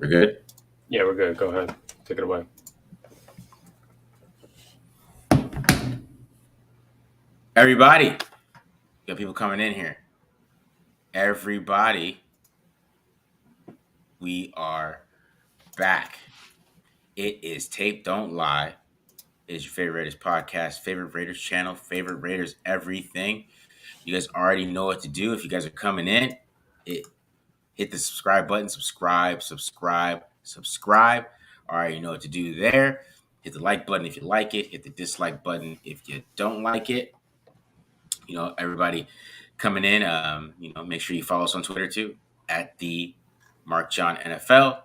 We're good? Yeah, we're good. Go ahead. Take it away. Everybody, got people coming in here. Everybody, we are back. It is Tape Don't Lie. It's your favorite Raiders podcast, favorite Raiders channel, favorite Raiders everything. You guys already know what to do. If you guys are coming in, hit the subscribe button. Subscribe. Already know what to do there. Hit the like button if you like it. Hit the dislike button if you don't like it. Everybody coming in, make sure you follow us on Twitter too, at the Mark John NFL.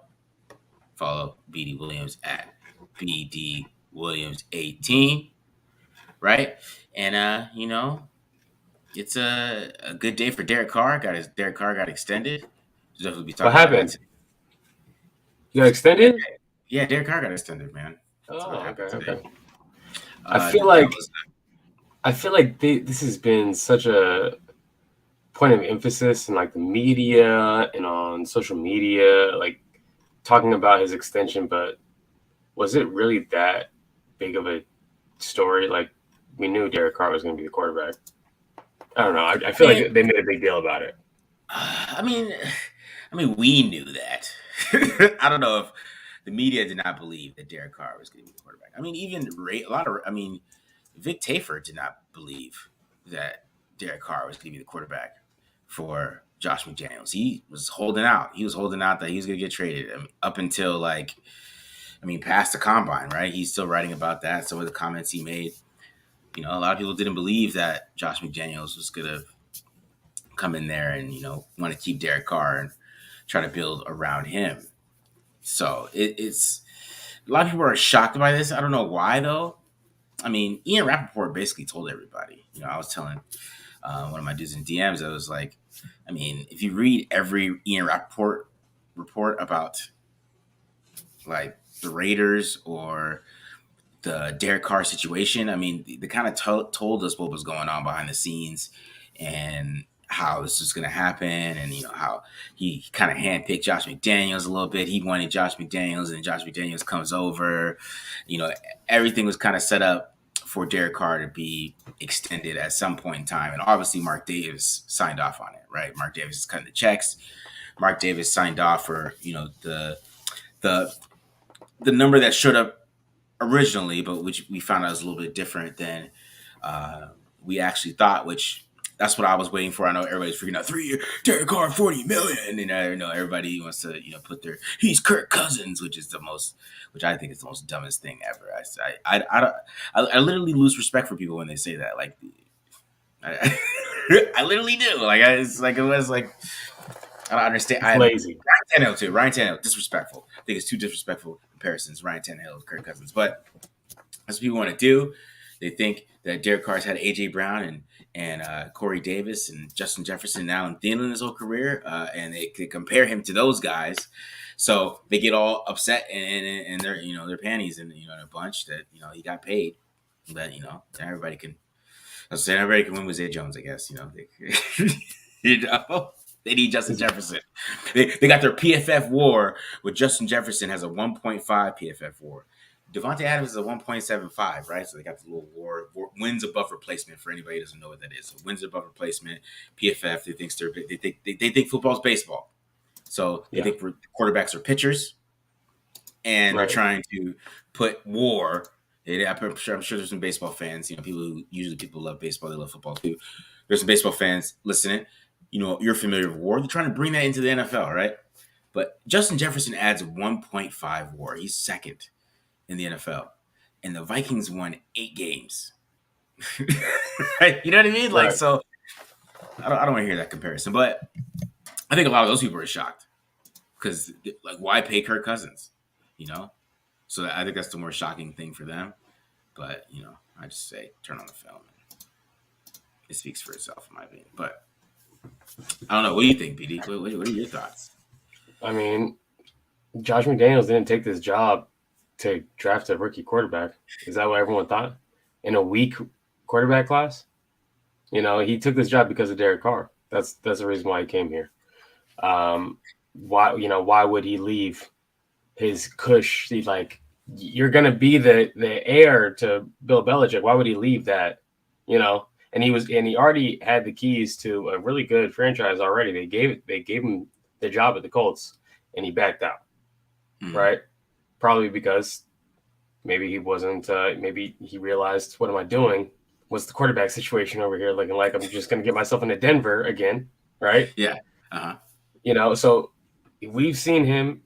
Follow BD Williams at BD Williams 18. Right? And it's a good day for Derek Carr. Derek Carr got extended. So definitely be talking What happened? You got extended? Yeah, Derek Carr got extended, man. Oh, okay. I feel like this has been such a point of emphasis in like the media and on social media, like talking about his extension. But was it really that big of a story? Like we knew Derek Carr was going to be the quarterback. I don't know. I feel like they made a big deal about it. I mean, we knew that. I don't know if the media did not believe that Derek Carr was going to be the quarterback. I mean, even Vic Tafur did not believe that Derek Carr was going to be the quarterback for Josh McDaniels. He was holding out. He was holding out that he was going to get traded up until past the combine, right? He's still writing about that. Some of the comments he made. A lot of people didn't believe that Josh McDaniels was going to come in there and, want to keep Derek Carr and try to build around him. So it's a lot of people are shocked by this. I don't know why though. I mean, Ian Rappaport basically told everybody. I was telling one of my dudes in DMs, I was like, if you read every Ian Rappaport report about like the Raiders or the Derek Carr situation, they kind of told us what was going on behind the scenes and how this is going to happen, and how he kind of handpicked Josh McDaniels a little bit. He wanted Josh McDaniels, and Josh McDaniels comes over. Everything was kind of set up for Derek Carr to be extended at some point in time, and obviously Mark Davis signed off on it, right? Mark Davis is cutting the checks. Mark Davis signed off for the number that showed up originally, but which we found out was a little bit different than we actually thought, which that's what I was waiting for. I know everybody's freaking out. 3 year Derek Carr, $40 million. And I know everybody wants to, put he's Kirk Cousins, which I think is the most dumbest thing ever. I literally lose respect for people when they say that. Like, I literally do. Like, I don't understand. Lazy. Ryan Tannehill too. Ryan Tannehill, disrespectful. I think it's two disrespectful comparisons. Ryan Tannehill and Kirk Cousins. But that's what people want to do. They think that Derek Carr's had A.J. Brown and Corey Davis and Justin Jefferson and Alan Thielen his whole career, and they compare him to those guys. So they get all upset and their their panties in a bunch that he got paid. But everybody can. I was saying everybody can win with Zay Jones, I guess. They need Justin Jefferson. They got their PFF WAR with Justin Jefferson has a 1.5 PFF WAR. Devontae Adams is a 1.75, right? So they got the little WAR wins above replacement for anybody who doesn't know what that is. So wins above replacement, PFF. They think football's baseball. So they think quarterbacks are pitchers, and they're trying to put WAR. I'm sure there's some baseball fans. People love baseball. They love football too. There's some baseball fans listening. You're familiar with WAR. They're trying to bring that into the NFL, right? But Justin Jefferson adds 1.5 WAR. He's second in the NFL, and the Vikings won 8 games. Right? You know what I mean? Like, so I don't want to hear that comparison, but I think a lot of those people are shocked because, like, why pay Kirk Cousins? So I think that's the more shocking thing for them. But I just say turn on the film. It speaks for itself, in my opinion. But I don't know. What do you think, BD? What are your thoughts? Josh McDaniels didn't take this job to draft a rookie quarterback. Is that what everyone thought? In a weak quarterback class? He took this job because of Derek Carr. That's the reason why he came here. Why would he leave his cush. He's like, you're gonna be the heir to Bill Belichick. Why would he leave that? You know, and he already had the keys to a really good franchise already. They gave him the job at the Colts, and he backed out. Right? Probably because maybe he wasn't. Maybe he realized, what am I doing? What's the quarterback situation over here looking like? I'm just gonna get myself into Denver again, right? Yeah. Uh-huh. You know, so we've seen him,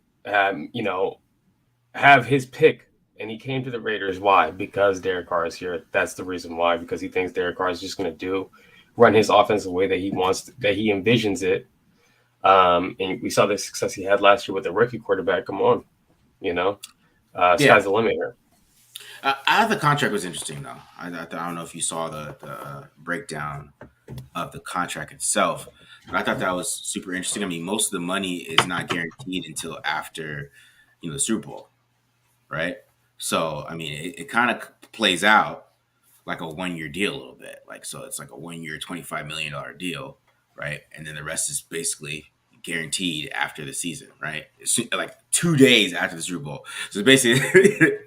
you know, have his pick, and he came to the Raiders. Why? Because Derek Carr is here. That's the reason why. Because he thinks Derek Carr is just going to run his offense the way that he wants, that he envisions it. And we saw the success he had last year with the rookie quarterback. Come on, you know, sky's the limit here. The contract was interesting though. I don't know if you saw the breakdown of the contract itself, but I thought that was super interesting. I mean, most of the money is not guaranteed until after, the Super Bowl, right? So I mean, it kind of plays out like a 1 year deal a little bit. Like, so it's like a 1 year, $25 million deal, right? And then the rest is basically guaranteed after the season, right? It's like 2 days after the Super Bowl. So basically,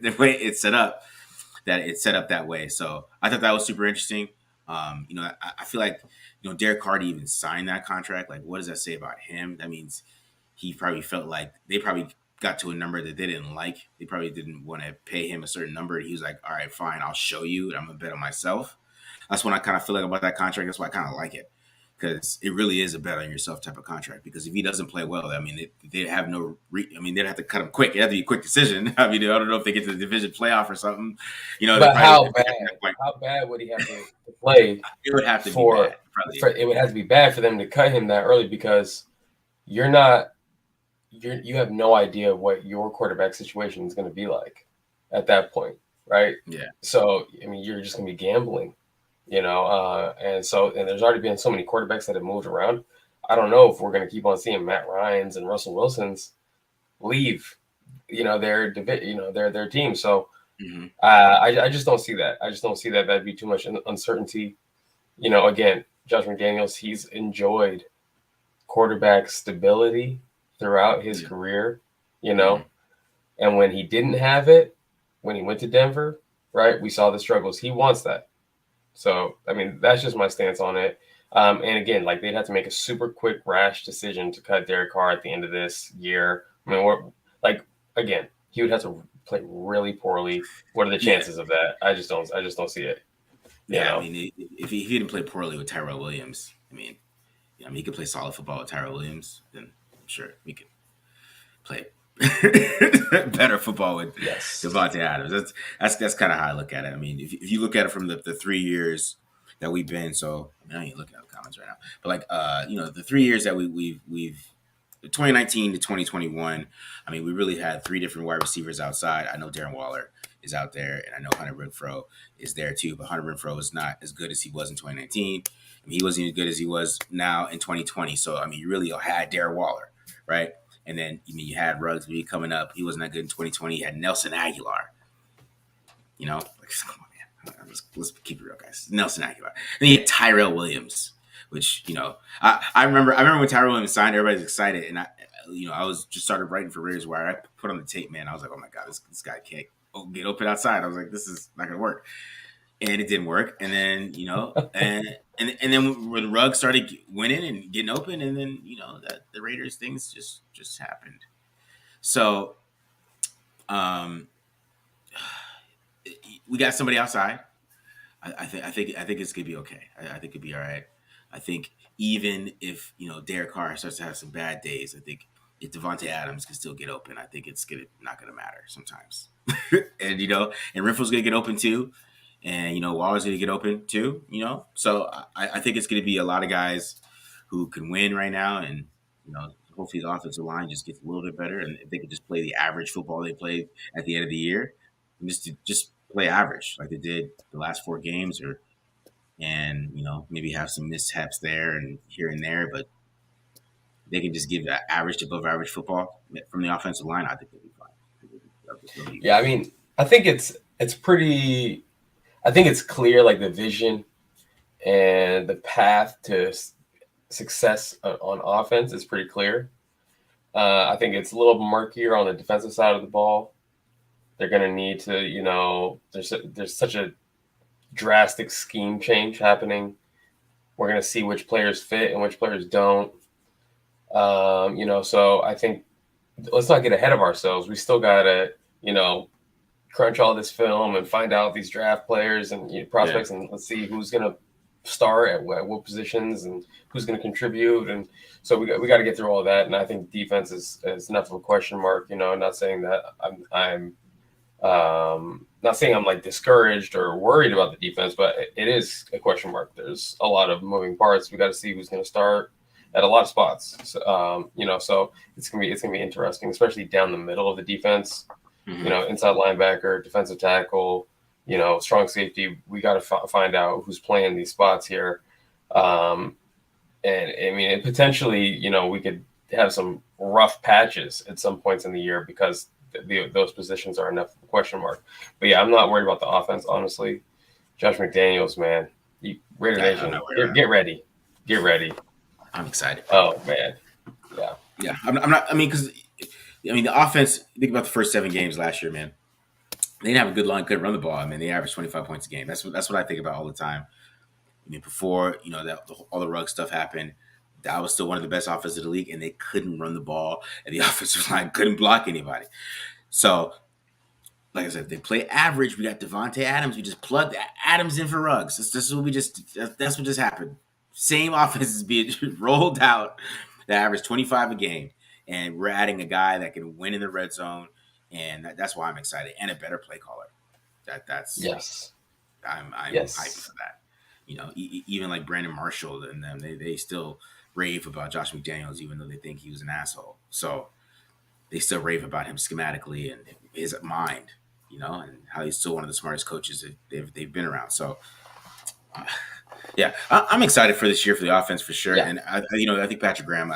the way it's set up, that way. So I thought that was super interesting. I feel like, Derek Carr even signed that contract. Like, what does that say about him? That means he probably felt like they probably got to a number that they didn't like. They probably didn't want to pay him a certain number. He was like, all right, fine, I'll show you, and I'm gonna bet on myself. That's what I kind of feel like about that contract. That's why I kind of like it, because it really is a bet on yourself type of contract. Because if he doesn't play well, I mean, they have no. They'd have to cut him quick. It had to be a quick decision. I mean, I don't know if they get to the division playoff or something. But how bad? How bad would he have to play? It would have to be bad. It would have to be bad for them to cut him that early, because you're not. You have no idea what your quarterback situation is going to be like at that point, right? Yeah. So I mean, you're just going to be gambling, and there's already been so many quarterbacks that have moved around. I don't know if we're going to keep on seeing Matt Ryan's and Russell Wilson's leave, their team. So I just don't see that. I just don't see that. That'd be too much uncertainty. Again, Josh McDaniels, he's enjoyed quarterback stability throughout his career, and when he didn't have it, when he went to Denver, right, we saw the struggles. He wants that. So, I mean, that's just my stance on it. And again, like, they'd have to make a super quick, rash decision to cut Derek Carr at the end of this year. I mean, again, he would have to play really poorly. What are the chances of that? I just don't see it. I mean, if he didn't play poorly with Tyrell Williams, I mean, he could play solid football with Tyrell Williams, then I'm sure we could play better football with Davante Adams. That's kind of how I look at it. I mean, if you look at it from the 3 years that we've been, so I ain't looking at the comments right now, but like the 3 years that we've 2019 to 2021, I mean, we really had 3 different wide receivers outside. I know Darren Waller is out there, and I know Hunter Renfrow is there too, but Hunter Renfrow is not as good as he was in 2019. I mean, he wasn't as good as he was now in 2020. So, I mean, you really had Darren Waller, right? And then, you had Ruggsby coming up. He wasn't that good in 2020. You had Nelson Aguilar. Come on, man. Let's keep it real, guys. Nelson Aguilar. And then you had Tyrell Williams, which, I remember when Tyrell Williams signed, everybody's excited. And I was just started writing for Raiders Wire. I put on the tape, man. I was like, oh my God, this guy can't get open outside. I was like, this is not going to work. And it didn't work. And then, and then when Ruggs started winning and getting open, and then, that the Raiders things just happened. So, we got somebody outside. I think it's gonna be okay. I think it'll be all right. I think even if Derek Carr starts to have some bad days, I think if Davante Adams can still get open, I think it's not gonna matter sometimes. And and Renfrow's gonna get open too, and Waller's gonna get open too. So I think it's gonna be a lot of guys who can win right now, and hopefully the offensive line just gets a little bit better, and if they can just play the average football they played at the end of the year, and just play average like they did the last 4 games, and maybe have some mishaps there and here and there, but they can just give that average to above average football from the offensive line. I think they'll be fine. Yeah, I mean, I think it's pretty. I think it's clear, like, the vision and the path to success on offense is pretty clear. I think it's a little murkier on the defensive side of the ball. They're going to need to, there's such a drastic scheme change happening. We're going to see which players fit and which players don't. So I think let's not get ahead of ourselves. We still got to, crunch all this film and find out these draft players and prospects, and let's see who's going to start at what positions and who's going to contribute. And so we got to get through all that. And I think defense is enough of a question mark. Not saying that I'm not saying I'm like discouraged or worried about the defense, but it is a question mark. There's a lot of moving parts. We got to see who's going to start at a lot of spots. So, so it's gonna be interesting, especially down the middle of the defense. Mm-hmm. Inside linebacker, defensive tackle, strong safety. We got to find out who's playing these spots here. And I mean, potentially, we could have some rough patches at some points in the year because those positions are enough of a question mark. But yeah, I'm not worried about the offense, honestly. Josh McDaniels, man, Raider Nation, get ready, get ready. I'm excited. Oh man, yeah. I'm not. I mean, because the offense. Think about the first 7 games last year, man. They didn't have a good line, couldn't run the ball. I mean, they averaged 25 points a game. That's what I think about all the time. I mean, before that all the rug stuff happened, that was still one of the best offenses of the league, and they couldn't run the ball, and the offensive line couldn't block anybody. So, like I said, if they play average, we got Devontae Adams. We just plugged Adams in for Ruggs. This is what that's what just happened. Same offense is being rolled out that average 25 a game, and we're adding a guy that can win in the red zone, and that's why I'm excited, and a better play caller. yes, I'm yes. hyped for that. Even like Brandon Marshall and them, they still rave about Josh McDaniels, even though they think he was an asshole. So they still rave about him schematically and his mind, and how he's still one of the smartest coaches that they've been around. So, yeah, I'm excited for this year for the offense for sure. Yeah. And I think Patrick Graham,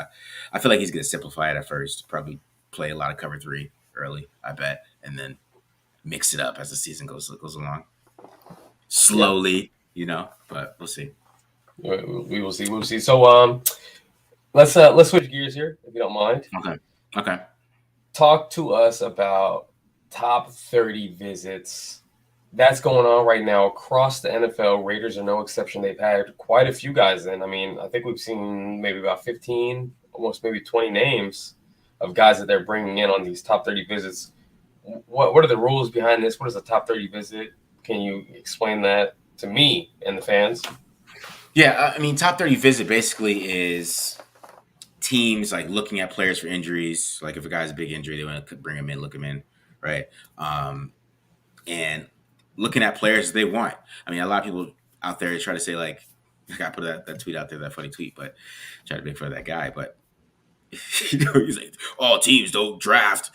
I feel like he's going to simplify it at first, probably play a lot of cover 3 early, I bet, and then mix it up as the season goes along slowly, but we'll see. We will see. We'll see. So let's switch gears here, if you don't mind. Okay. Talk to us about top 30 visits. That's going on right now across the NFL. Raiders are no exception. They've had quite a few guys in. I mean, I think we've seen maybe about 15, almost maybe 20 names of guys that they're bringing in on these top 30 visits. What are the rules behind this? What is a top 30 visit? Can you explain that to me and the fans? Yeah, I mean, top 30 visit basically is teams like looking at players for injuries. Like if a guy's a big injury, they want to bring him in, look him in, right? And looking at players they want. I mean, a lot of people out there try to say like, I put that tweet out there, that funny tweet, but try to make fun of that guy. But he's like, all teams don't draft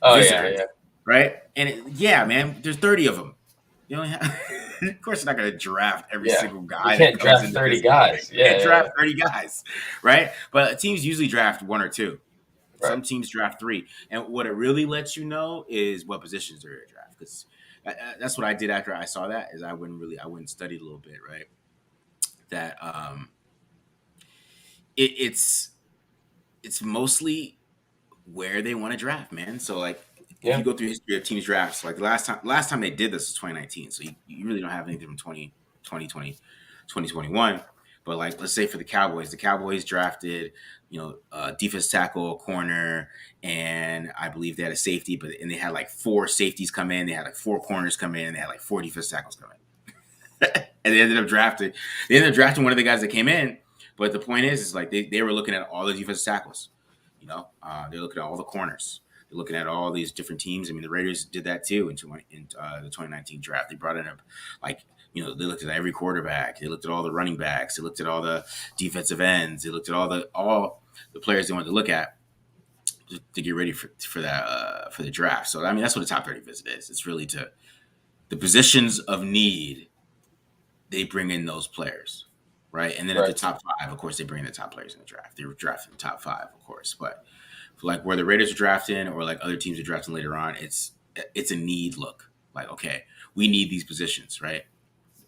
visitors, right? And man, there's 30 of them. You only have, of course, you're not going to draft every single guy. You can't draft 30 guys. You can't draft 30 guys, right? But teams usually draft 1 or 2. Right. Some teams draft 3. And what it really lets you know is what positions they're going to draft. Because that's what I did after I saw that, is I went and studied a little bit, right? That it's mostly where they want to draft, man. So like, if you go through history of teams drafts, like the last time they did this was 2019. So you really don't have anything from 2020, 2021. But like, let's say for the Cowboys drafted, defense tackle, corner, and I believe they had a safety, and they had like 4 safeties come in. They had like 4 corners come in. And they had like 4 defense tackles come in. And they ended up drafting one of the guys that came in. But the point is like they were looking at all the defense tackles. They're looking at all the corners. They're looking at all these different teams. I mean, the Raiders did that too in the 2019 draft. They brought in they looked at every quarterback. They looked at all the running backs. They looked at all the defensive ends. They looked at all the players they wanted to look at to get ready for the draft. So I mean, that's what a top 30 visit is. It's really to the positions of need. They bring in those players, right? And then at the top 5, of course, they bring in the top players in the draft. They were drafting the top 5, of course, but like where the Raiders are drafting or like other teams are drafting later on, it's a need look. Like, okay, we need these positions, right?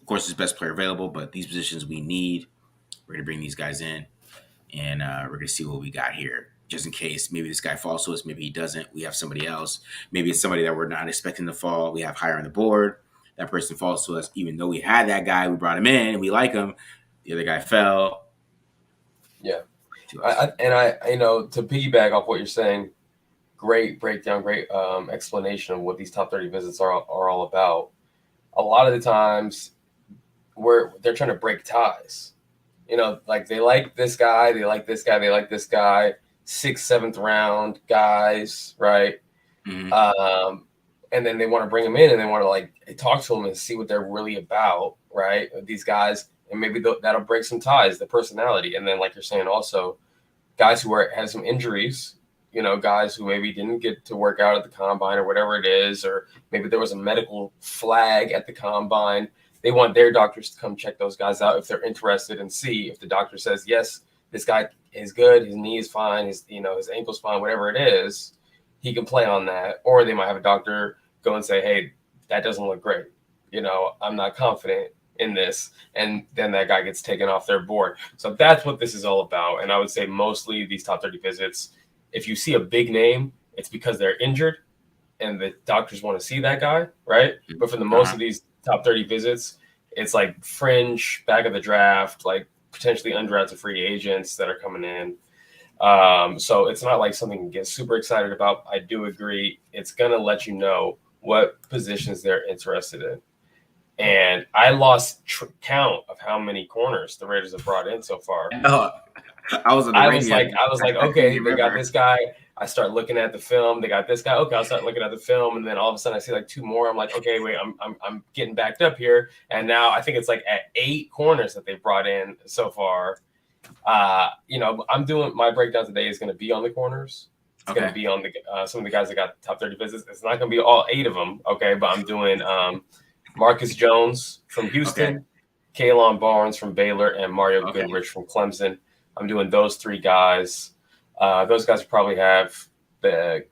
Of course, it's best player available, but these positions we need. We're going to bring these guys in. and we're gonna see what we got here. Just in case, maybe this guy falls to us, maybe he doesn't. We have somebody else. Maybe it's somebody that we're not expecting to fall. We have higher on the board. That person falls to us, even though we had that guy. We brought him in, and we like him. The other guy fell Yeah. to us. To piggyback off what you're saying, great breakdown, great explanation of what these top 30 visits are all about. A lot of the times, they're trying to break ties. Like they like this guy, they like this guy, they like this guy. 6th, 7th round guys, right? Mm-hmm. And then they want to bring them in and they want to like talk to them and see what they're really about, right? These guys, and maybe that'll break some ties, the personality. And then, like you're saying, also guys who have some injuries, guys who maybe didn't get to work out at the combine or whatever it is, or maybe there was a medical flag at the combine. They want their doctors to come check those guys out if they're interested and see if the doctor says, yes, this guy is good, his knee is fine, his ankle's fine, whatever it is, he can play on that. Or they might have a doctor go and say, hey, that doesn't look great. I'm not confident in this. And then that guy gets taken off their board. So that's what this is all about. And I would say mostly these top 30 visits, if you see a big name, it's because they're injured and the doctors want to see that guy, right? But for the most of these top 30 visits, it's like fringe, back of the draft, like potentially undrafted free agents that are coming in. So it's not like something to get super excited about. I do agree. It's going to let you know what positions they're interested in. And I lost count of how many corners the Raiders have brought in so far. Oh, I was like, okay, they got this guy. I start looking at the film. They got this guy. Okay, I'll start looking at the film, and then all of a sudden I see like 2 more. I'm like, okay, wait, I'm getting backed up here. And now I think it's like at 8 corners that they've brought in so far. I'm doing my breakdown today is going to be on the corners. It's going to be on the some of the guys that got top 30 visits. It's not going to be all 8 of them, okay? But I'm doing Marcus Jones from Houston, K'Lon Barnes from Baylor, and Mario Goodrich from Clemson. I'm doing those 3 guys. Those guys probably have the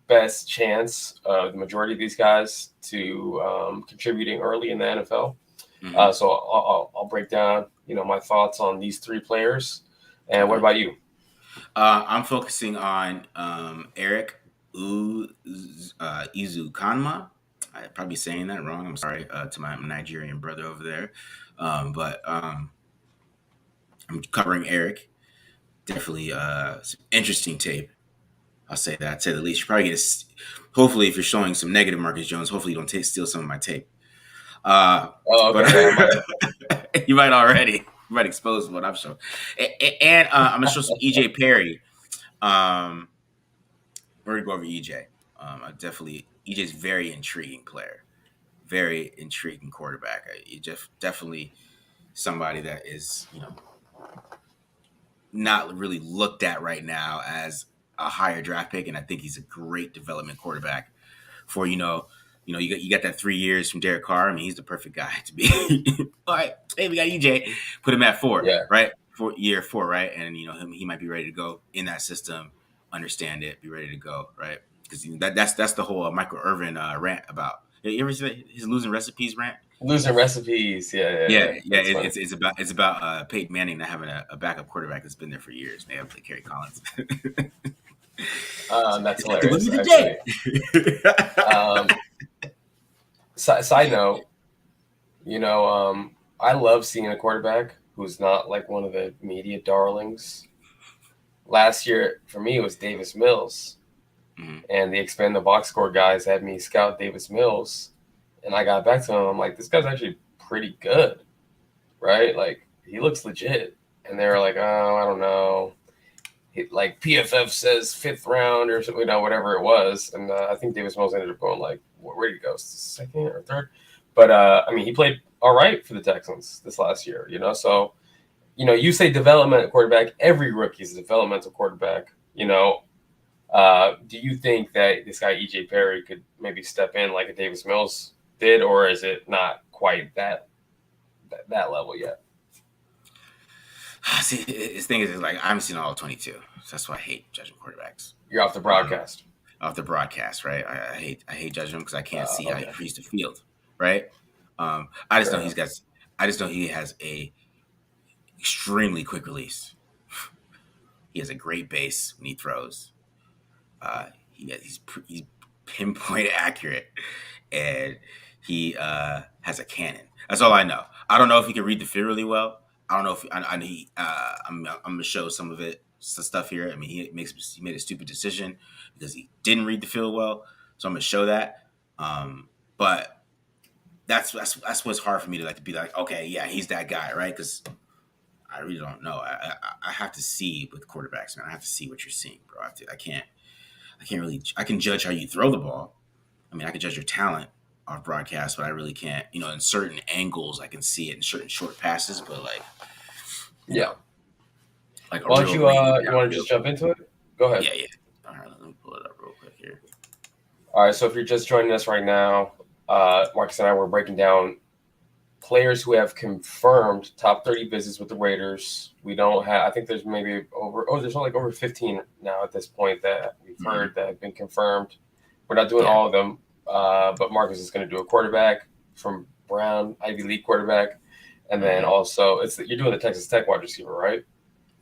best chance of the majority of these guys to contributing early in the NFL. So I'll break down, my thoughts on these 3 players. And what about you? I'm focusing on Erik Ezukanma. I'm probably saying that wrong. I'm sorry to my Nigerian brother over there. But I'm covering Erik. Definitely some interesting tape. I'll say that, to say the least. You probably hopefully, if you're showing some negative Marcus Jones, hopefully you don't steal some of my tape. But you might already. You might expose what I've shown. And I'm going to show some EJ Perry. We're going to go over EJ. EJ's very intriguing player. Very intriguing quarterback. Definitely somebody that is, not really looked at right now as a higher draft pick. And I think he's a great development quarterback for, you got that 3 years from Derek Carr. I mean, he's the perfect guy to be. All right, hey, we got EJ. Put him at 4, right? Year 4, right? And he might be ready to go in that system, understand it, be ready to go, right? Because that's the whole Michael Irvin rant about. You ever see his losing recipes rant? Losing recipes, yeah. It's about Peyton Manning not having a backup quarterback that's been there for years. They have to Kerry Collins. That's hilarious. Side note, I love seeing a quarterback who's not like one of the media darlings. Last year, for me, it was Davis Mills. And the Expand the Box Score guys had me scout Davis Mills. And I got back to him. I'm like, this guy's actually pretty good, right? Like, he looks legit. And they were like, oh, I don't know. Like, PFF says 5th round or something, whatever it was. And I think Davis Mills ended up going, like, where did he go? 2nd or 3rd? But, he played all right for the Texans this last year, So, you say development quarterback. Every rookie is a developmental quarterback, Do you think that this guy, EJ Perry, could maybe step in like a Davis Mills did, or is it not quite that level yet? See, his thing is like I haven't seen all 22, so that's why I hate judging quarterbacks. You're off the broadcast. Off the broadcast, right? I hate judging him because I can't see how he reads the field, right? I just know he has a extremely quick release. He has a great base when he throws. He's pinpoint accurate, and he has a cannon. That's all I know. I don't know if he can read the field really well. I don't know if I'm gonna show some of it, some stuff here. I mean, he made a stupid decision because he didn't read the field well. So I'm gonna show that. But that's what's hard for me to be like, okay, yeah, he's that guy, right? Because I really don't know. I have to see with quarterbacks, man. I have to see what you're seeing, bro. I can't really. I can judge how you throw the ball. I mean, I can judge your talent off broadcast, but I really can't. In certain angles, I can see it in certain short passes, but Yeah. like Why don't you want to just jump into it? Go ahead. Yeah. All right, let me pull it up real quick here. All right, so if you're just joining us right now, Marcus and I were breaking down players who have confirmed top 30 visits with the Raiders. We don't have, I think there's maybe there's only over 15 now at this point that we've heard that have been confirmed. We're not doing all of them, but Marcus is going to do a quarterback from Brown, Ivy League quarterback. And then also, you're doing the Texas Tech wide receiver, right?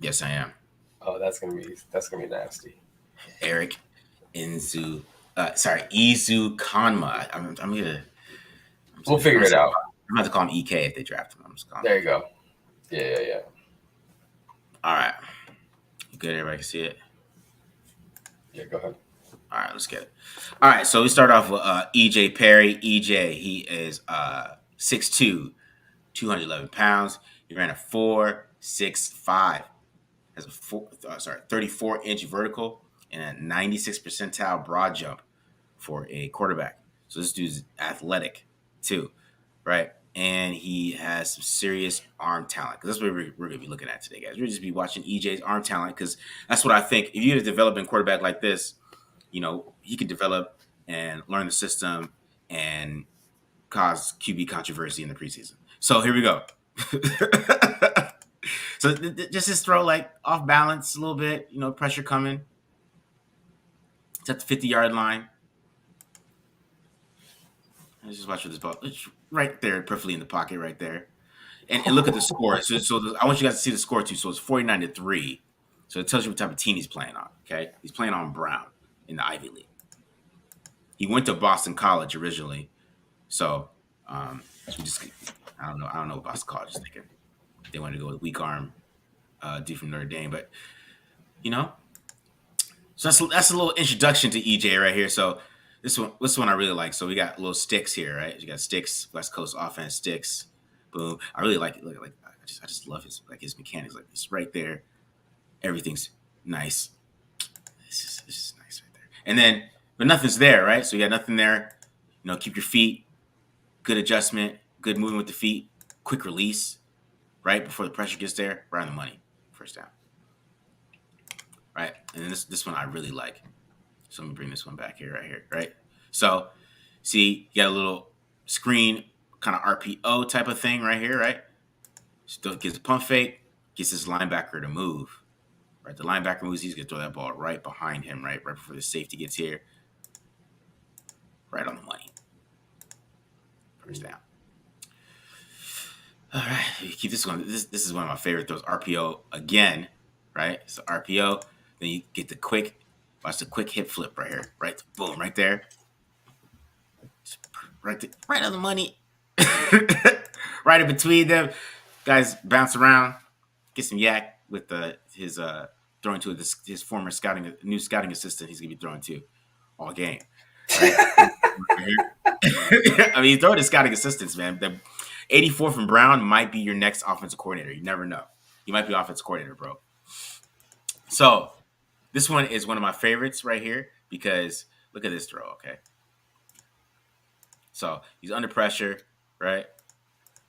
Yes, I am. Oh, that's gonna be nasty. Erik Ezukanma. I'm gonna. We'll figure it out. I'm about to call him EK if they draft him. I'm just calling there you go. Yeah. All right. You good? Everybody can see it? Yeah, go ahead. All right, let's get it. All right, so we start off with EJ Perry. EJ, he is 6'2", 211 pounds. He ran a 4.65. Has a 34-inch vertical and a 96th percentile broad jump for a quarterback. So this dude's athletic too, right? And he has some serious arm talent. Because that's what we're going to be looking at today, guys. We'll just be watching EJ's arm talent because that's what I think. If you develop a quarterback like this, he can develop and learn the system and cause QB controversy in the preseason. So here we go. So just his throw off balance a little bit, pressure coming. It's at the 50-yard line. Let's just watch for this ball. It's right there, perfectly in the pocket right there. And look at the score. So I want you guys to see the score too. So it's 49-3. So it tells you what type of team he's playing on. Okay, he's playing on Brown in the Ivy League. He went to Boston College originally. So I don't know what Boston College is thinking. They wanted to go with weak arm dude from Notre Dame, but so that's a little introduction to EJ right here. So this one I really like. So we got little sticks here, right? You got sticks, West Coast offense sticks. Boom. I really like it. I just love his mechanics. It's right there. Everything's nice. This is nice right there. And then, but nothing's there, right? So you got nothing there. Keep your feet. Good adjustment. Good moving with the feet. Quick release. Right before the pressure gets there. Right on the money. First down. Right. And then this one I really like. So let me bring this one back here, right here. Right. So see, you got a little screen kind of RPO type of thing right here, right? Still gets a pump fake, gets his linebacker to move. Right. The linebacker moves, he's gonna throw that ball right behind him, right before the safety gets here. Right on the money. First down. All right, keep this one. This is one of my favorite throws. RPO again, right? So RPO. Then you get watch the quick hip flip right here, right? Boom, right there. Right on the money. Right in between them. Guys bounce around, get some yak with his throwing to his former new scouting assistant. He's gonna be throwing to all game. Right? I mean, he's throwing to scouting assistants, man. The 84 from Brown might be your next offensive coordinator. You never know. You might be offensive coordinator, bro. So this one is one of my favorites right here because look at this throw, okay? So he's under pressure, right?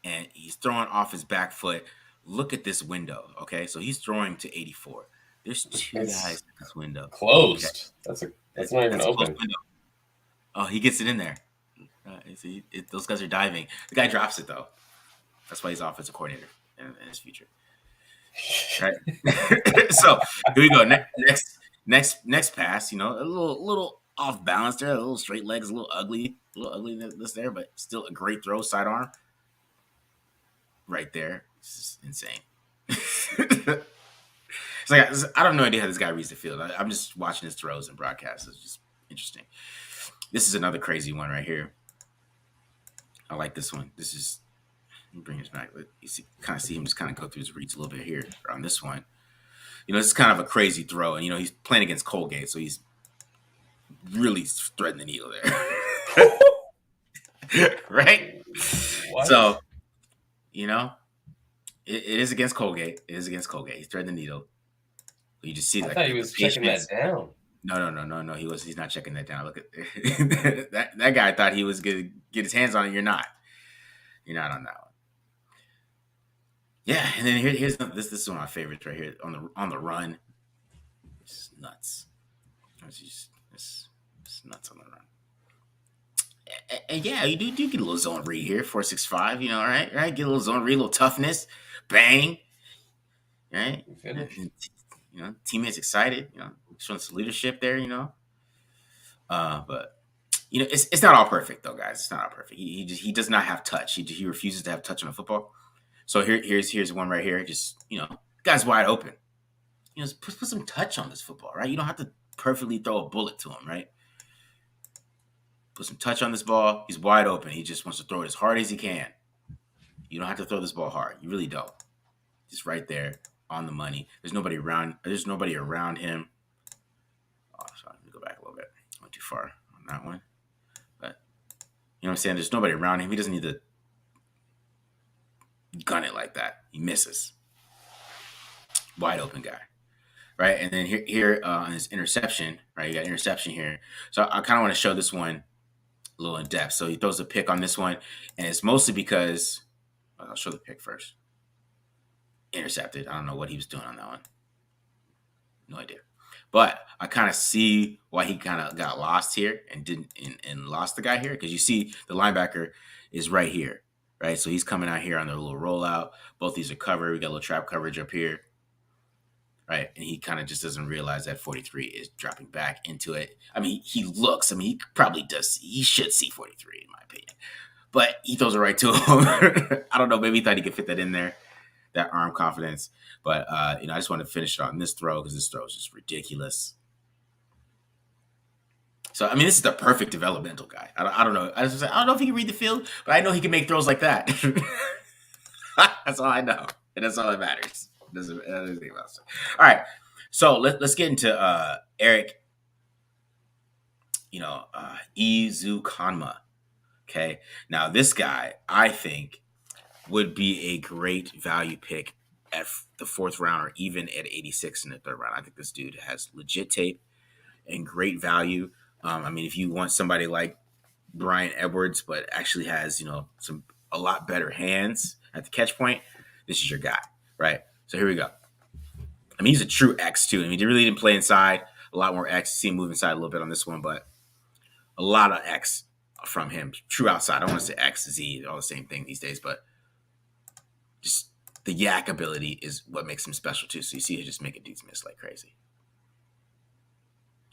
And he's throwing off his back foot. Look at this window, okay? So he's throwing to 84. There's two guys in this window. Closed. Okay. That's not even open. Oh, he gets it in there. Those guys are diving. The guy drops it, though. That's why he's offensive coordinator in his future. Right. So here we go. Next pass. A little off balance there. A little straight legs. A little ugliness there, but still a great throw. Sidearm. Right there. This is insane. It's like I don't have no idea how this guy reads the field. I'm just watching his throws and broadcasts. It's just interesting. This is another crazy one right here. I like this one. This is, let me bring this back. You kind of see him just kind of go through his reads a little bit here on this one. This is kind of a crazy throw, and he's playing against Colgate, so he's really threading the needle there, right? What? So, it is against Colgate. It is against Colgate. He's threading the needle. You just see I thought he was checking that down. No. He's not checking that down. Look at that guy thought he was gonna get his hands on it. You're not. You're not on that one. Yeah, and then here's this is one of my favorites right here on the run. It's nuts. It's nuts on the run. And yeah, you do get a little zone read here, 4.65. Right? Get a little zone read, a little toughness, bang. Right? Teammates excited. Showing some leadership there. But it's not all perfect though, guys. It's not all perfect. He does not have touch. He refuses to have touch on the football. So here's one right here. Just guy's wide open. Put some touch on this football, right? You don't have to perfectly throw a bullet to him, right? Put some touch on this ball. He's wide open. He just wants to throw it as hard as he can. You don't have to throw this ball hard. You really don't. Just right there on the money. There's nobody around him. Oh, sorry. Let me go back a little bit. Went too far on that one. But you know what I'm saying? There's nobody around him. He doesn't need to gun it like that. He misses. Wide open guy. Right? And then here on his interception, right? You got interception here. So I kind of want to show this one a little in depth. So he throws a pick on this one, and it's mostly because I'll show the pick first. Intercepted. I don't know what he was doing on that one. No idea. But I kind of see why he kind of got lost here and lost the guy here, because you see the linebacker is right here, right? So he's coming out here on their little rollout. Both these are covered. We got a little trap coverage up here. Right, and he kind of just doesn't realize that 43 is dropping back into it. I mean, he looks. I mean, he probably does. He should see 43, in my opinion. But he throws it right to him. I don't know. Maybe he thought he could fit that in there, that arm confidence. But I just want to finish it on this throw because this throw is just ridiculous. So I mean, this is the perfect developmental guy. I don't know. I don't know if he can read the field, but I know he can make throws like that. That's all I know, and that's all that matters. Doesn't anything else. All right, so let's get into Erik, Ezukanma. Okay, now this guy I think would be a great value pick at the fourth round or even at 86 in the third round. I think this dude has legit tape and great value. I mean, if you want somebody like Brian Edwards, but actually has a lot better hands at the catch point, this is your guy, right? So here we go. I mean, he's a true X too. I mean, he really didn't play inside. A lot more X. See him move inside a little bit on this one, but a lot of X from him. True outside. I don't want to say X, Z, all the same thing these days, but just the yak ability is what makes him special too. So you see him just making dudes miss like crazy.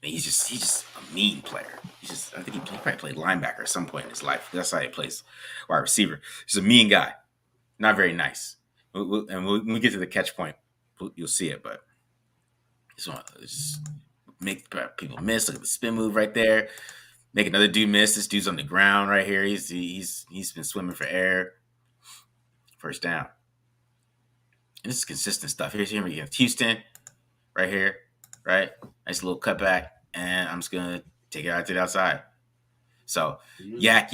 And he's just a mean player. I think he probably played linebacker at some point in his life. That's how he plays wide receiver. He's a mean guy. Not very nice. And when we get to the catch point, you'll see it. But just make people miss. Look at the spin move right there. Make another dude miss. This dude's on the ground right here. He's been swimming for air. First down. And this is consistent stuff. Here's him against Houston, right here, right? Nice little cutback, and I'm just gonna take it out to the outside. So yak.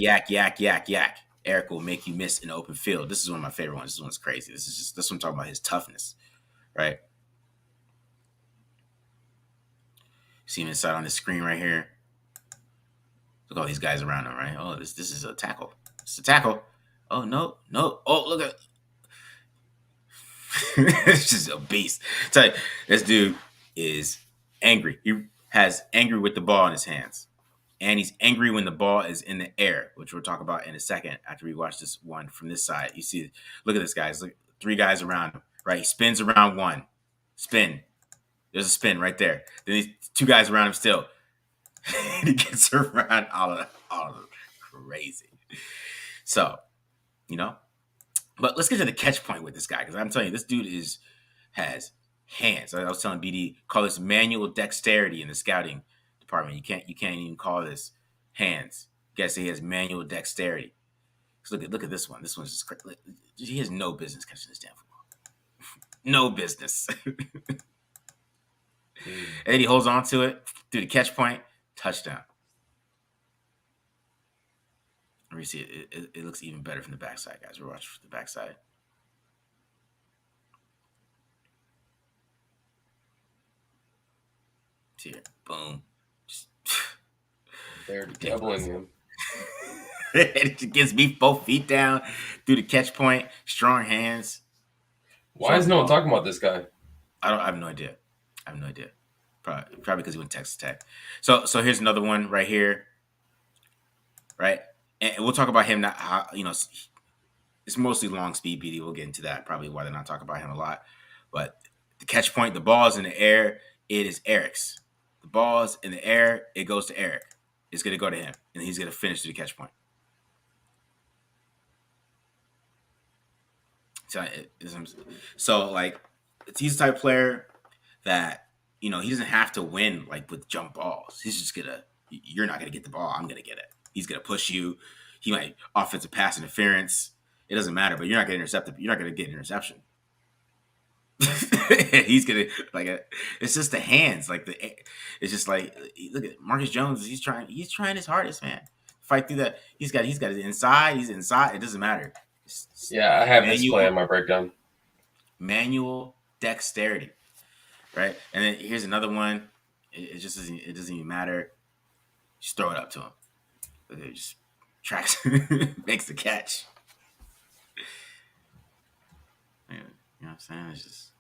Erik will make you miss in the open field. This is one of my favorite ones. This one's crazy. This one I'm talking about his toughness, right? See him inside on the screen right here. Look at all these guys around him, right? Oh, this is a tackle. It's a tackle. Oh, no. Oh, look at it's just a beast. I tell you, this dude is angry. He has angry with the ball in his hands. And he's angry when the ball is in the air, which we'll talk about in a second after we watch this one from this side. You see, look at this, guys. Look, 3 guys around him, right? He spins around one. Spin. There's a spin right there. Then these 2 guys around him still. He gets around all of them. Crazy. So, but let's get to the catch point with this guy, because I'm telling you, this dude has hands. I was telling BD, call this manual dexterity in the scouting department. You can't even call this hands. You gotta say he has manual dexterity. Look at this one. This one's just crazy. He has no business catching this damn football. No business. And then he holds on to it through the catch point, touchdown. Let me see. It looks even better from the backside, guys. We're watching from the backside. See here. Boom. Just, They're doubling him. It gets me both feet down through the catch point, strong hands. Why is no one talking about this guy? I have no idea. Probably because he went Texas Tech. So here's another one right here. Right? And we'll talk about him. Not how, it's mostly long speed BD. We'll get into that. Probably why they're not talking about him a lot. But the catch point, the ball is in the air. It is Erik's. The ball is in the air. It goes to Erik. It's going to go to him. And he's going to finish to the catch point. So like, he's the type of player that, he doesn't have to win like with jump balls. He's just you're not going to get the ball. I'm going to get it. He's going to push you. He might offensive pass interference. It doesn't matter, but you're not going to intercept. You're not going to get an interception. He's going to it's just the hands. It's just like, look at Marcus Jones. He's trying his hardest, man. Fight through that. He's got his inside. He's inside. It doesn't matter. Yeah, I have this play in my breakdown. Manual dexterity, right? And then here's another one. It doesn't even matter. Just throw it up to him. It just tracks, makes the catch. You know what I'm saying? It's just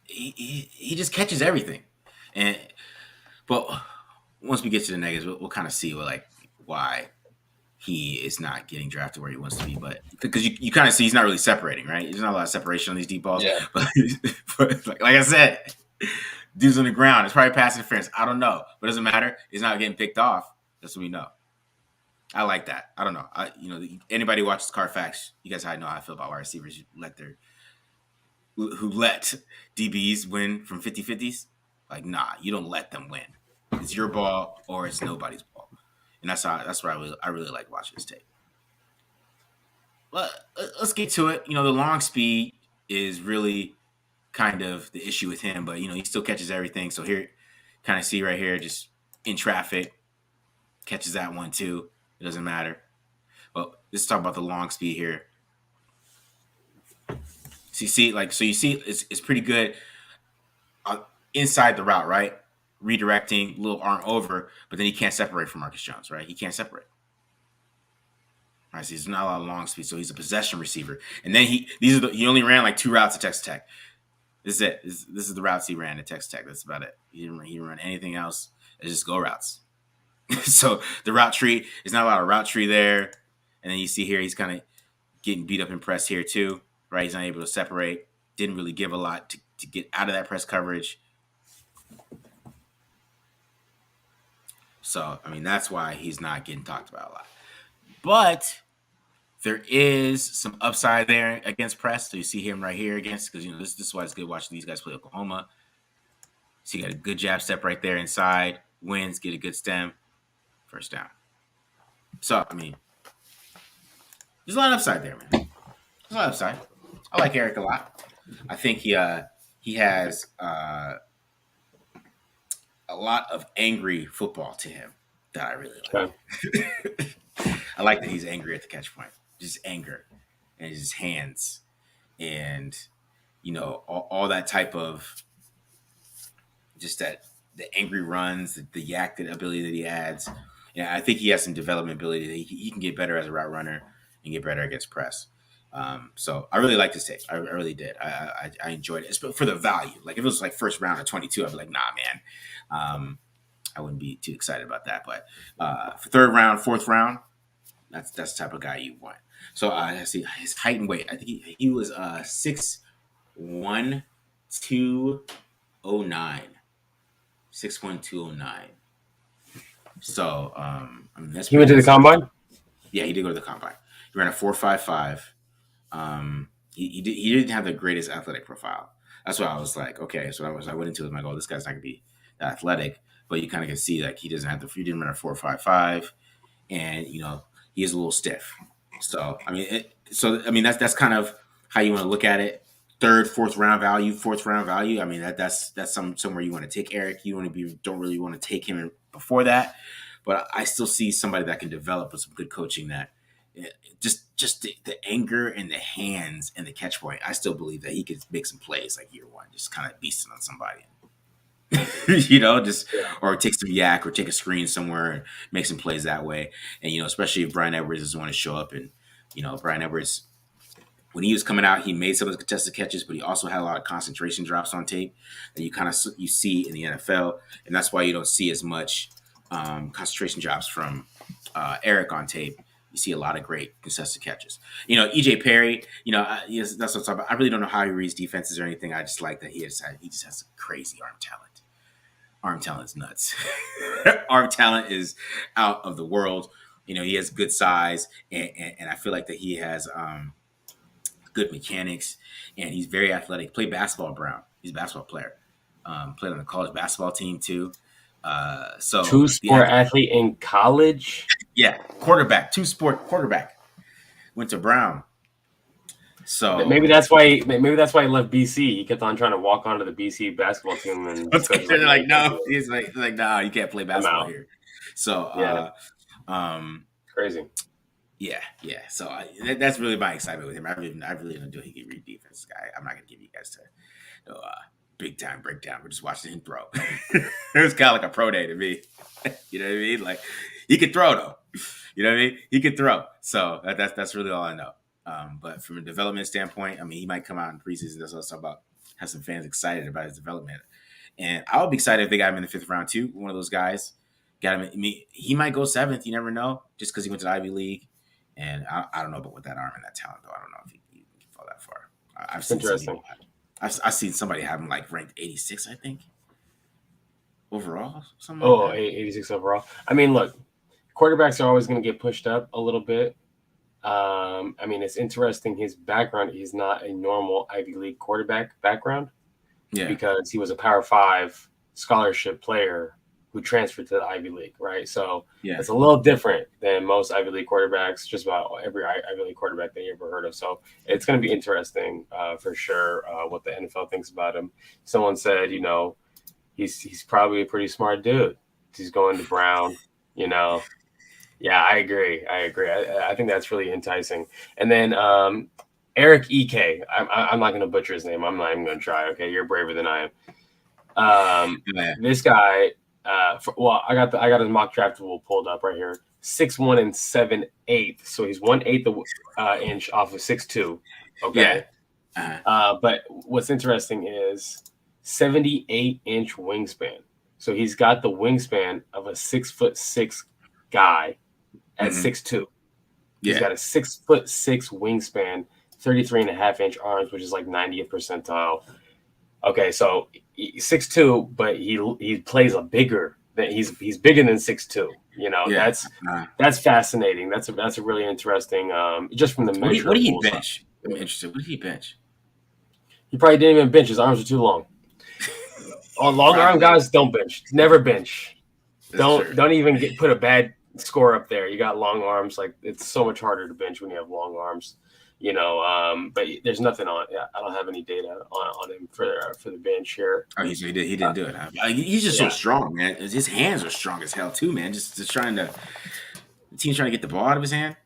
he just catches everything, but once we get to the negatives, we'll kind of see why he is not getting drafted where he wants to be, but because you kind of see he's not really separating, right? There's not a lot of separation on these deep balls. Yeah. But like I said, dude's on the ground. It's probably pass interference. I don't know, but it doesn't matter. It's not getting picked off. That's what we know. I like that. I don't know. Anybody watches Carfax, you guys know how I feel about wide receivers who let DBs win from 50-50s. Like, nah, you don't let them win. It's your ball or it's nobody's ball. And that's why I really like watching this tape. But let's get to it. The long speed is really kind of the issue with him, but he still catches everything. So here, kind of see right here, just in traffic, catches that one too. It doesn't matter. Well, let's talk about the long speed here. So you see, it's pretty good inside the route, right? Redirecting, little arm over, but then he can't separate from Marcus Jones, right? He can't separate. All right, so he's not a lot of long speed, so he's a possession receiver. And then he only ran like 2 routes at Texas Tech. This is it. This is the routes he ran at Texas Tech. That's about it. He didn't run anything else. It's just go routes. So the route tree, there's not a lot of route tree there. And then you see here, he's kind of getting beat up in press here too, right? He's not able to separate. Didn't really give a lot to get out of that press coverage. So, that's why he's not getting talked about a lot. But there is some upside there against press. So you see him right here against, because, this is why it's good watching these guys play Oklahoma. So you got a good jab step right there inside. Wins, get a good stem. First down. So, there's a lot of upside there, man. There's a lot of upside. I like Erik a lot. I think he has a lot of angry football to him that I really like. Okay. I like that he's angry at the catch point. Just anger and his hands and, all that type of just that the angry runs, the yak ability that he adds. Yeah, I think he has some development ability. He can get better as a route runner and get better against press. So I really like this tape. I really did. I enjoyed it. It's for the value. Like if it was like first round of 22, I'd be like, nah, man. I wouldn't be too excited about that. But for third round, fourth round, that's the type of guy you want. So I see his height and weight. I think he was 6'1", 209. 6'1", 209. So that's he went to the combine? Yeah, he did go to the combine. He ran a 4.55. He didn't have the greatest athletic profile. That's why I was like, okay. So I went into it like, oh, this guy's not gonna be that athletic, but you kind of can see like he doesn't have the. He didn't run a 4.55, and he is a little stiff. So I mean, that's kind of how you want to look at it. Third, fourth round value, fourth round value. I mean that's somewhere you want to take Erik. You don't really want to take him before that, but I still see somebody that can develop with some good coaching. That just the anger and the hands and the catch point. I still believe that he could make some plays like year one, just kind of beasting on somebody. Or take some yak or take a screen somewhere and make some plays that way. And especially if Brian Edwards doesn't want to show up. And Brian Edwards, when he was coming out, he made some of the contested catches, but he also had a lot of concentration drops on tape that you see in the NFL, and that's why you don't see as much concentration drops from Erik on tape. You see a lot of great contested catches. EJ Perry. Yes, that's what I'm talking about. I really don't know how he reads defenses or anything. I just like that he just has a crazy arm talent. Arm talent is nuts. Arm talent is out of the world. He has good size, and I feel like that he has good mechanics, and he's very athletic. Played basketball at Brown. He's a basketball player. Played on the college basketball team too. So Two-sport athlete in college. Yeah, quarterback, two-sport quarterback. Went to Brown. So maybe that's why he left BC. He kept on trying to walk onto the BC basketball team, and they're like, no. He's like, no, you can't play basketball here. So crazy. Yeah. So that's really my excitement with him. I really don't do he can read defense, guy. I'm not gonna give you guys big time breakdown. We're just watching him throw. It was kind of like a pro day to me. You know what I mean? Like he could throw though. You know what I mean? He could throw. So that's really all I know. But from a development standpoint, I mean, he might come out in preseason. That's what I was talking about. Have some fans excited about his development, and I would be excited if they got him in the 5th round too. One of those guys got him. I mean, he might go 7th. You never know, just because he went to the Ivy League. And I don't know about with that arm and that talent though. I don't know if he can fall that far. I've seen interesting. I've seen somebody have him like ranked 86, I think, overall. Something. Oh, like 86 overall. I mean, look, quarterbacks are always going to get pushed up a little bit. I mean, it's interesting. His background, he's not a normal Ivy League quarterback background. Yeah. Because he was a Power 5 scholarship player who transferred to the Ivy League, right? So it's a little different than most Ivy League quarterbacks, just about every Ivy League quarterback that you ever heard of. So it's going to be interesting for sure what the NFL thinks about him. Someone said, he's probably a pretty smart dude. He's going to Brown, Yeah, I agree. I think that's really enticing. And then Erik Ek, I'm not going to butcher his name. I'm not even going to try. Okay, you're braver than I am. This guy, I got his mock draft tool pulled up right here. 6'1" and 7/8. So he's 1/8 inch off of 6'2". Okay. Yeah. But what's interesting is 78-inch wingspan. So he's got the wingspan of a 6'6" guy at 6'2". He's got a 6'6" wingspan, 33.5-inch arms, which is like 90th percentile. Okay, so 6'2", but he plays a bigger. He's bigger than 6'2". That's fascinating. That's a really interesting. Just from the measure. What do he bench? I'm interested. What did he bench? He probably didn't even bench. His arms are too long. Long arm guys don't bench. Never bench. Don't even put a bad score up there. You got long arms. Like it's so much harder to bench when you have long arms. But there's nothing on. Yeah, I don't have any data on him for the bench here. Oh, he didn't do it. Huh? He's just so strong, man. His hands are strong as hell too, man. Just the team's trying to get the ball out of his hand.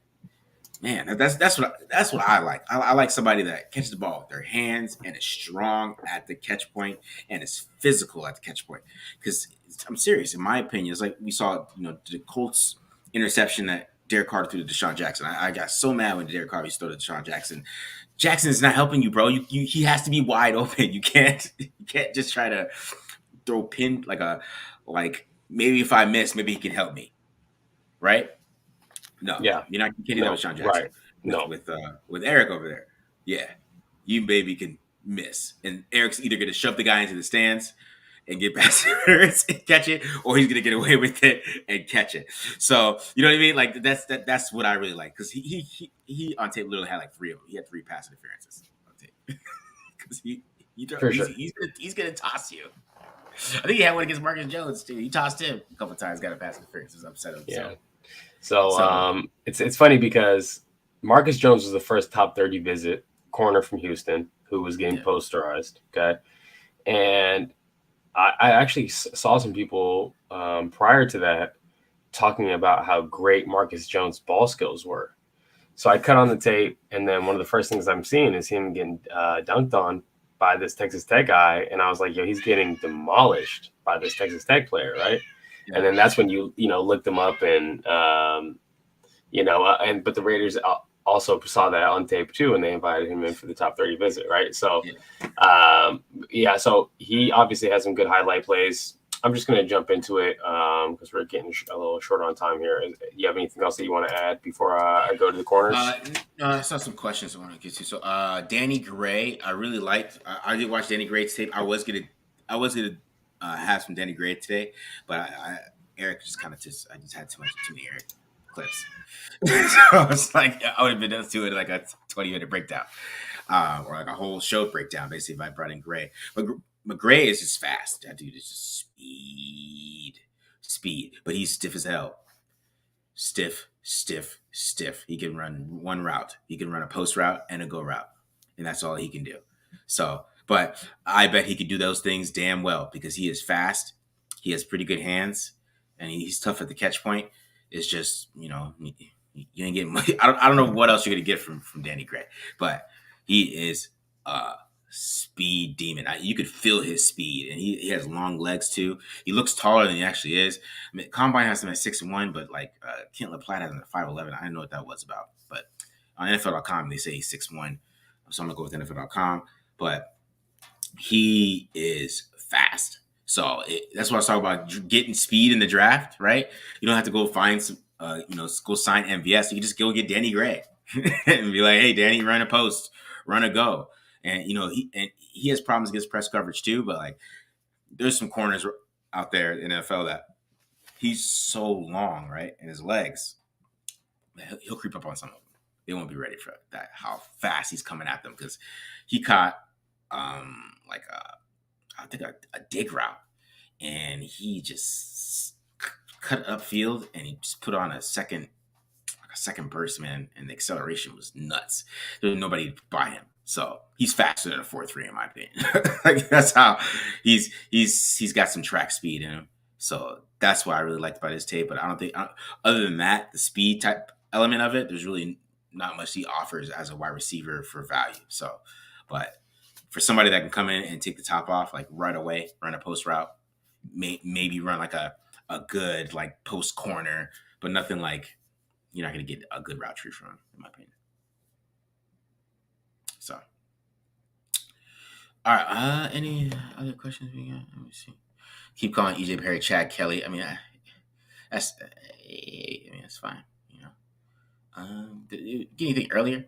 Man, that's what I like. I like somebody that catches the ball with their hands and is strong at the catch point and is physical at the catch point. Because I'm serious. In my opinion, it's like we saw, the Colts interception that Derek Carr threw to Deshaun Jackson. I got so mad when Derek Carr used to throw to Deshaun Jackson. Jackson is not helping you, bro. He has to be wide open. You can't just try to throw pin like maybe if I miss, maybe he can help me, right? No, you're not kidding that with Deshaun Jackson. Right? No, with Erik over there, you maybe can miss, and Eric's either going to shove the guy into the stands and get past it and catch it, or he's gonna get away with it and catch it. So you know what I mean? Like that's what I really like because he on tape literally had like 3 of them. He had 3 pass interferences. because he's sure. he's gonna toss you. I think he had one against Marcus Jones too. He tossed him a couple times, got a pass interference, was upset him. Yeah. So it's funny because Marcus Jones was the first top 30 visit corner from Houston who was getting posterized. Okay. And I actually saw some people prior to that talking about how great Marcus Jones' ball skills were. So I cut on the tape, and then one of the first things I'm seeing is him getting dunked on by this Texas Tech guy. And I was like, yo, he's getting demolished by this Texas Tech player, right? Yeah. And then that's when you looked him up and, but the Raiders also saw that on tape too, and they invited him in for the top 30 visit, right? So, so he obviously has some good highlight plays. I'm just going to jump into it because we're getting a little short on time here. Do you have anything else that you want to add before I go to the corners? I saw some questions I want to get to. So, Danny Gray, I really liked. I did watch Danny Gray's tape. I was gonna have some Danny Gray today, but Erik just I just had too many Erik clips. So I was like, I would have been able to do it like a 20-minute breakdown, or like a whole show breakdown, basically, if I brought in Gray. But Gray is just fast. That dude is just speed. But he's stiff as hell. Stiff. He can run one route. He can run a post route and a go route, and that's all he can do. So, but I bet he could do those things damn well because he is fast. He has pretty good hands, and he's tough at the catch point. It's just, you ain't getting much. I don't know what else you're gonna get from Danny Gray, but he is speed demon. You could feel his speed, and he has long legs too. He looks taller than he actually is. I mean, Combine has him at 6'1", but like Kent LaPlatte has him at 5'11". I didn't know what that was about, but on NFL.com they say he's 6'1", so I'm gonna go with NFL.com. But he is fast, so that's what I was talking about. Getting speed in the draft, right? You don't have to go find some, go sign MVS. You can just go get Danny Gray and be like, "Hey, Danny, run a post, run a go." And he has problems against press coverage too, but like there's some corners out there in the NFL that he's so long, right? And his legs, he'll creep up on some of them. They won't be ready for that, how fast he's coming at them, because he caught I think a dig route, and he just cut upfield and he just put on a second burst, man, and the acceleration was nuts. There was nobody by him. So he's faster than a 4.3 in my opinion. Like that's how he's got some track speed in him. So that's what I really liked about his tape. But I don't think other than that, the speed type element of it, there's really not much he offers as a wide receiver for value. So, but for somebody that can come in and take the top off like right away, run a post route, maybe run like a good like post corner, but nothing like you're not going to get a good route tree from him, in my opinion. So, all right. Any other questions we got? Let me see. Keep calling EJ Perry Chad Kelly. I mean, that's fine. Did you get anything earlier?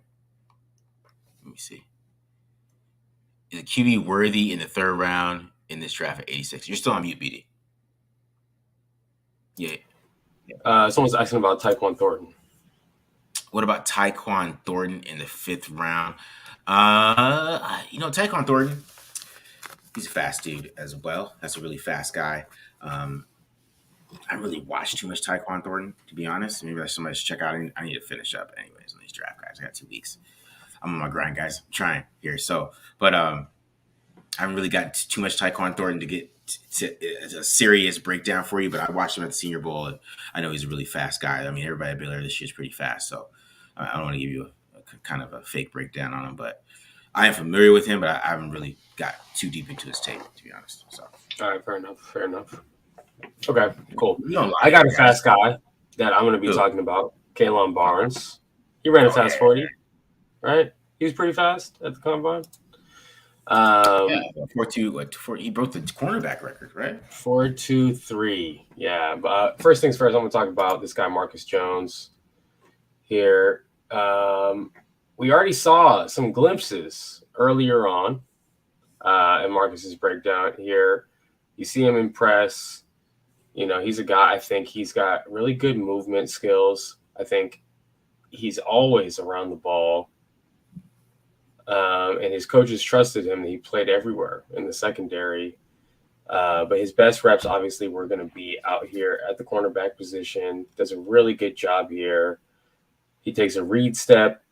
Let me see. Is a QB worthy in the third round in this draft at 86? You're still on mute, BD. Yeah. Someone's asking about Tyquan Thornton. What about Tyquan Thornton in the 5th round? Tyquan Thornton, he's a fast dude as well. That's a really fast guy. I haven't really watched too much Tyquan Thornton, to be honest. Maybe somebody should check out. I need to finish up anyways on these draft guys. I got 2 weeks. I'm on my grind, guys. I'm trying here. So, but I haven't really got too much Tyquan Thornton to get a serious breakdown for you. But I watched him at the Senior Bowl, and I know he's a really fast guy. I mean, everybody at Baylor this year is pretty fast. So I don't want to give you a kind of a fake breakdown on him, but I am familiar with him, but I haven't really got too deep into his tape, to be honest. So, all right, fair enough. Okay, cool. I got a fast guy that I'm going to be talking about, Kalen Barnes. He ran a fast 40, right? He was pretty fast at the combine. 4.2. He broke the cornerback record, right? 4.23. Yeah, but first things first, I'm going to talk about this guy Marcus Jones here. We already saw some glimpses earlier on in Marcus's breakdown here. You see him impress. He's a guy, I think he's got really good movement skills. I think he's always around the ball. and his coaches trusted him. He played everywhere in the secondary. But his best reps obviously were going to be out here at the cornerback position. Does a really good job here. He takes a read step,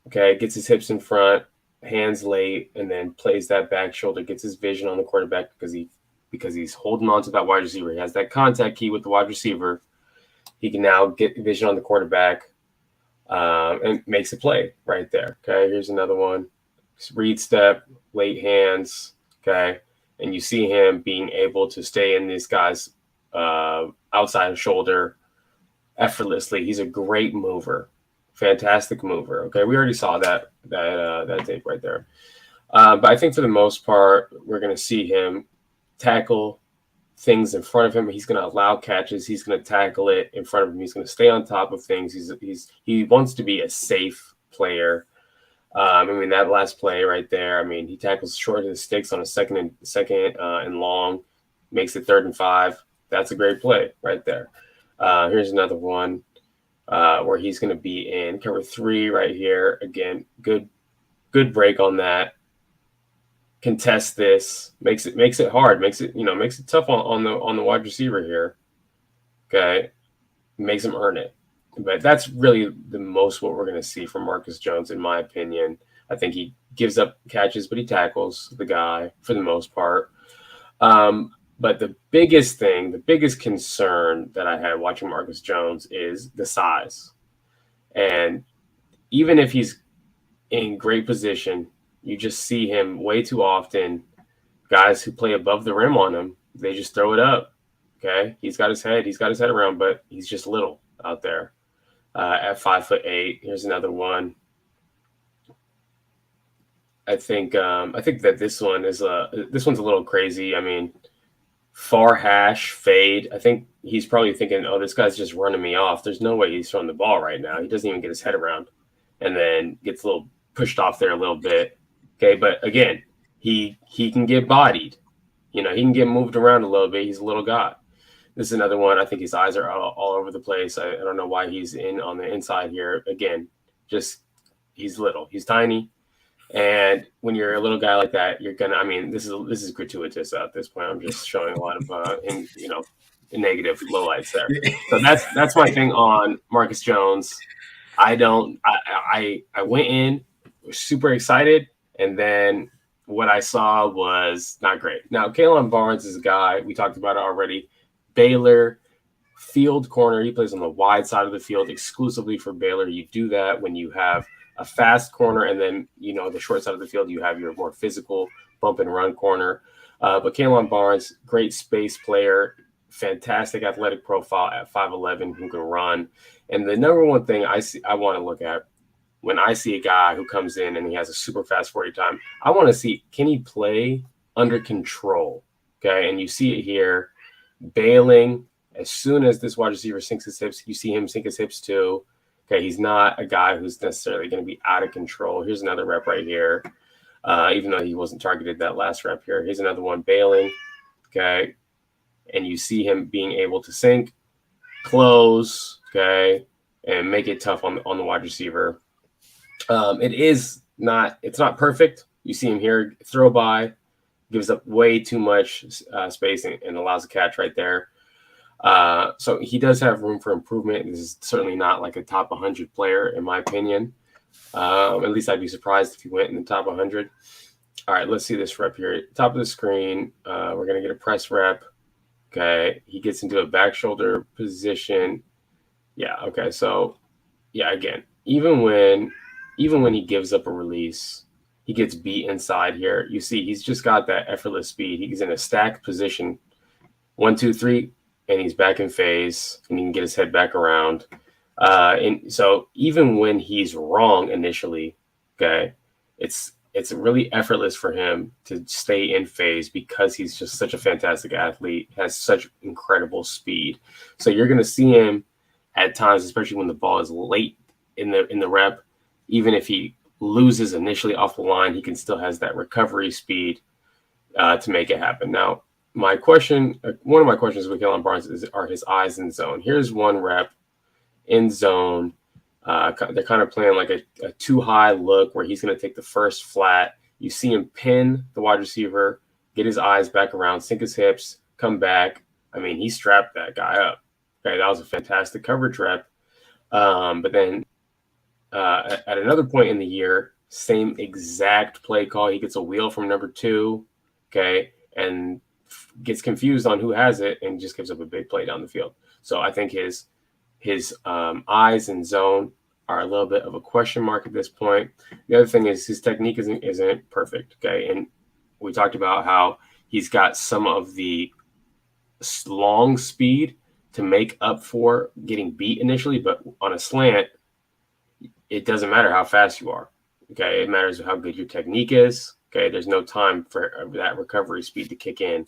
okay, gets his hips in front, hands late, and then plays that back shoulder, gets his vision on the quarterback because he's holding on to that wide receiver. He has that contact key with the wide receiver. He can now get vision on the quarterback and makes a play right there. Okay, here's another one. Read step, late hands, okay, and you see him being able to stay in this guy's outside shoulder effortlessly. He's a great mover. Fantastic mover. Okay, we already saw that tape right there. But I think for the most part, we're going to see him tackle things in front of him. He's going to allow catches. He's going to tackle it in front of him. He's going to stay on top of things. He wants to be a safe player. I mean, that last play right there. I mean, he tackles short of the sticks on a second and long, makes it 3rd and 5. That's a great play right there. Here's another one. Where he's going to be in cover 3 right here. Again, good break on that. Contest this, makes it hard, makes it tough on the wide receiver here. Okay, makes him earn it. But that's really the most what we're going to see from Marcus Jones, in my opinion. I think he gives up catches, but he tackles the guy for the most part. But the biggest concern that I had watching Marcus Jones is the size. And even if he's in great position, you just see him way too often. Guys who play above the rim on him, they just throw it up. Okay, he's got his head around, but he's just little out there at 5'8". Here's another one. I think that this one's a little crazy. I mean, far hash fade. I think he's probably thinking, oh, this guy's just running me off. There's no way he's throwing the ball right now. He doesn't even get his head around, and then gets a little pushed off there a little bit. Okay, but again, he can get bodied. He can get moved around a little bit. He's a little guy. This is another one. I think his eyes are all over the place. I don't know why he's in on the inside here. Again, just he's little. He's tiny. And when you're a little guy like that, you're gonna. I mean, this is gratuitous at this point. I'm just showing a lot of negative lowlights there. So that's my thing on Marcus Jones. I went in super excited, and then what I saw was not great. Now, Kalen Barnes is a guy we talked about it already. Baylor field corner. He plays on the wide side of the field exclusively for Baylor. You do that when you have a fast corner, and then the short side of the field you have your more physical bump and run corner. But Kalen Barnes, great space player, fantastic athletic profile at 5'11", who can run. And the number one thing I want to look at when I see a guy who comes in and he has a super fast 40 time, I want to see, can he play under control? Okay, and you see it here, bailing. As soon as this wide receiver sinks his hips, you see him sink his hips too. Okay, he's not a guy who's necessarily going to be out of control. Here's another rep right here, even though he wasn't targeted that last rep here. Here's another one, bailing. Okay, and you see him being able to sink, close, okay, and make it tough on the wide receiver. It's not perfect. You see him here, throw by, gives up way too much space and allows a catch right there. So he does have room for improvement. This is certainly not like a top 100 player, in my opinion. At least I'd be surprised if he went in the top 100. All right, let's see this rep here. Top of the screen, we're going to get a press rep. Okay, he gets into a back shoulder position. Yeah, okay, so, yeah, again, even when he gives up a release, he gets beat inside here. You see, he's just got that effortless speed. He's in a stacked position. 1, 2, 3. And he's back in phase, and he can get his head back around. And so even when he's wrong initially, okay, it's really effortless for him to stay in phase because he's just such a fantastic athlete, has such incredible speed. So you're going to see him at times, especially when the ball is late in the rep, even if he loses initially off the line, he can still has that recovery speed to make it happen. Now, one of my questions with Kalen Barnes are his eyes in zone. Here's one rep in zone. They're kind of playing like a too high look where he's going to take the first flat. You see him pin the wide receiver, get his eyes back around, sink his hips, come back. I mean, he strapped that guy up. Okay, that was a fantastic coverage rep. But then at another point in the year, same exact play call. He gets a wheel from number 2, okay, and gets confused on who has it and just gives up a big play down the field. So I think his eyes and zone are a little bit of a question mark at this point. The other thing is his technique isn't perfect, okay, and we talked about how he's got some of the long speed to make up for getting beat initially, but on a slant, it doesn't matter how fast you are. Okay, it matters how good your technique is. Okay, there's no time for that recovery speed to kick in,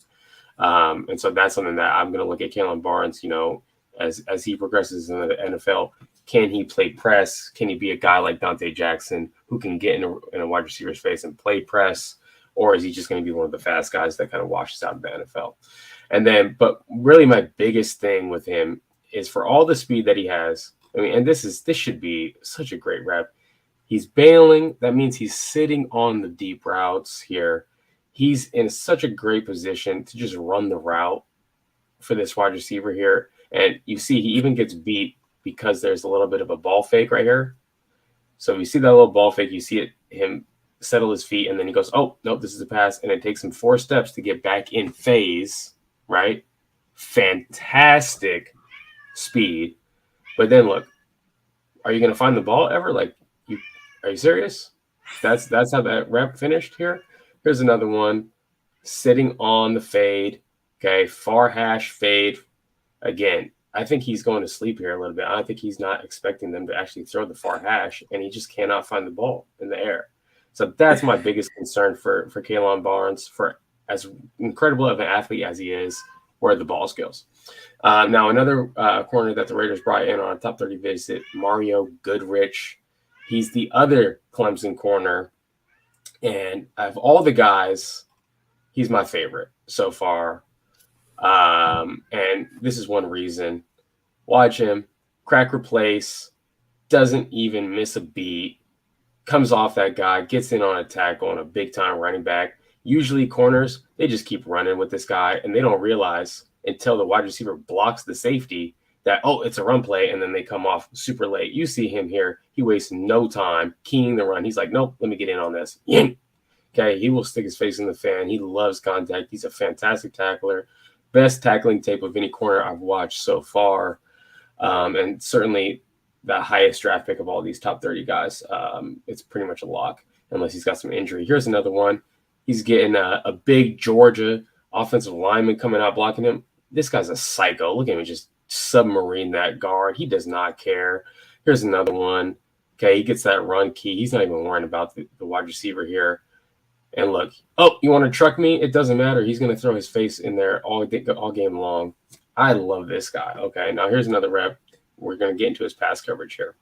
and so that's something that I'm going to look at Kalen Barnes. You know, as he progresses in the NFL, can he play press? Can he be a guy like Dante Jackson who can get in a wide receiver's face and play press, or is he just going to be one of the fast guys that kind of washes out in the NFL? And then, but really, my biggest thing with him is for all the speed that he has. I mean, and this should be such a great rep. He's bailing. That means he's sitting on the deep routes here. He's in such a great position to just run the route for this wide receiver here. And you see he even gets beat because there's a little bit of a ball fake right here. So you see that little ball fake, you see him settle his feet, and then he goes, oh, nope, this is a pass. And it takes him 4 steps to get back in phase, right? Fantastic speed. But then look, are you going to find the ball ever? Like, are you serious? That's how that rep finished here. Here's another one, sitting on the fade. Okay, far hash fade. Again, I think he's going to sleep here a little bit. I think he's not expecting them to actually throw the far hash, and he just cannot find the ball in the air. So that's my biggest concern for Kalen Barnes, for as incredible of an athlete as he is, where the ball skills. Now, another corner that the Raiders brought in on a top 30 visit, Mario Goodrich. He's the other Clemson corner. And of all the guys, he's my favorite so far. And this is one reason. Watch him, crack replace, doesn't even miss a beat, comes off that guy, gets in on a tackle on a big-time running back. Usually corners, they just keep running with this guy, and they don't realize until the wide receiver blocks the safety that, oh, it's a run play, and then they come off super late. You see him here. He wastes no time keying the run. He's like, nope, let me get in on this. Okay, he will stick his face in the fan. He loves contact. He's a fantastic tackler. Best tackling tape of any corner I've watched so far, and certainly the highest draft pick of all these top 30 guys. It's pretty much a lock unless he's got some injury. Here's another one. He's getting a big Georgia offensive lineman coming out blocking him. This guy's a psycho. Look at him just submarine that guard. He does not care. Here's another one. Okay, he gets that run key. He's not even worrying about the wide receiver here. And look, oh, you want to truck me? It doesn't matter. He's going to throw his face in there all game long. I love this guy. Okay, now here's another rep. We're going to get into his pass coverage here.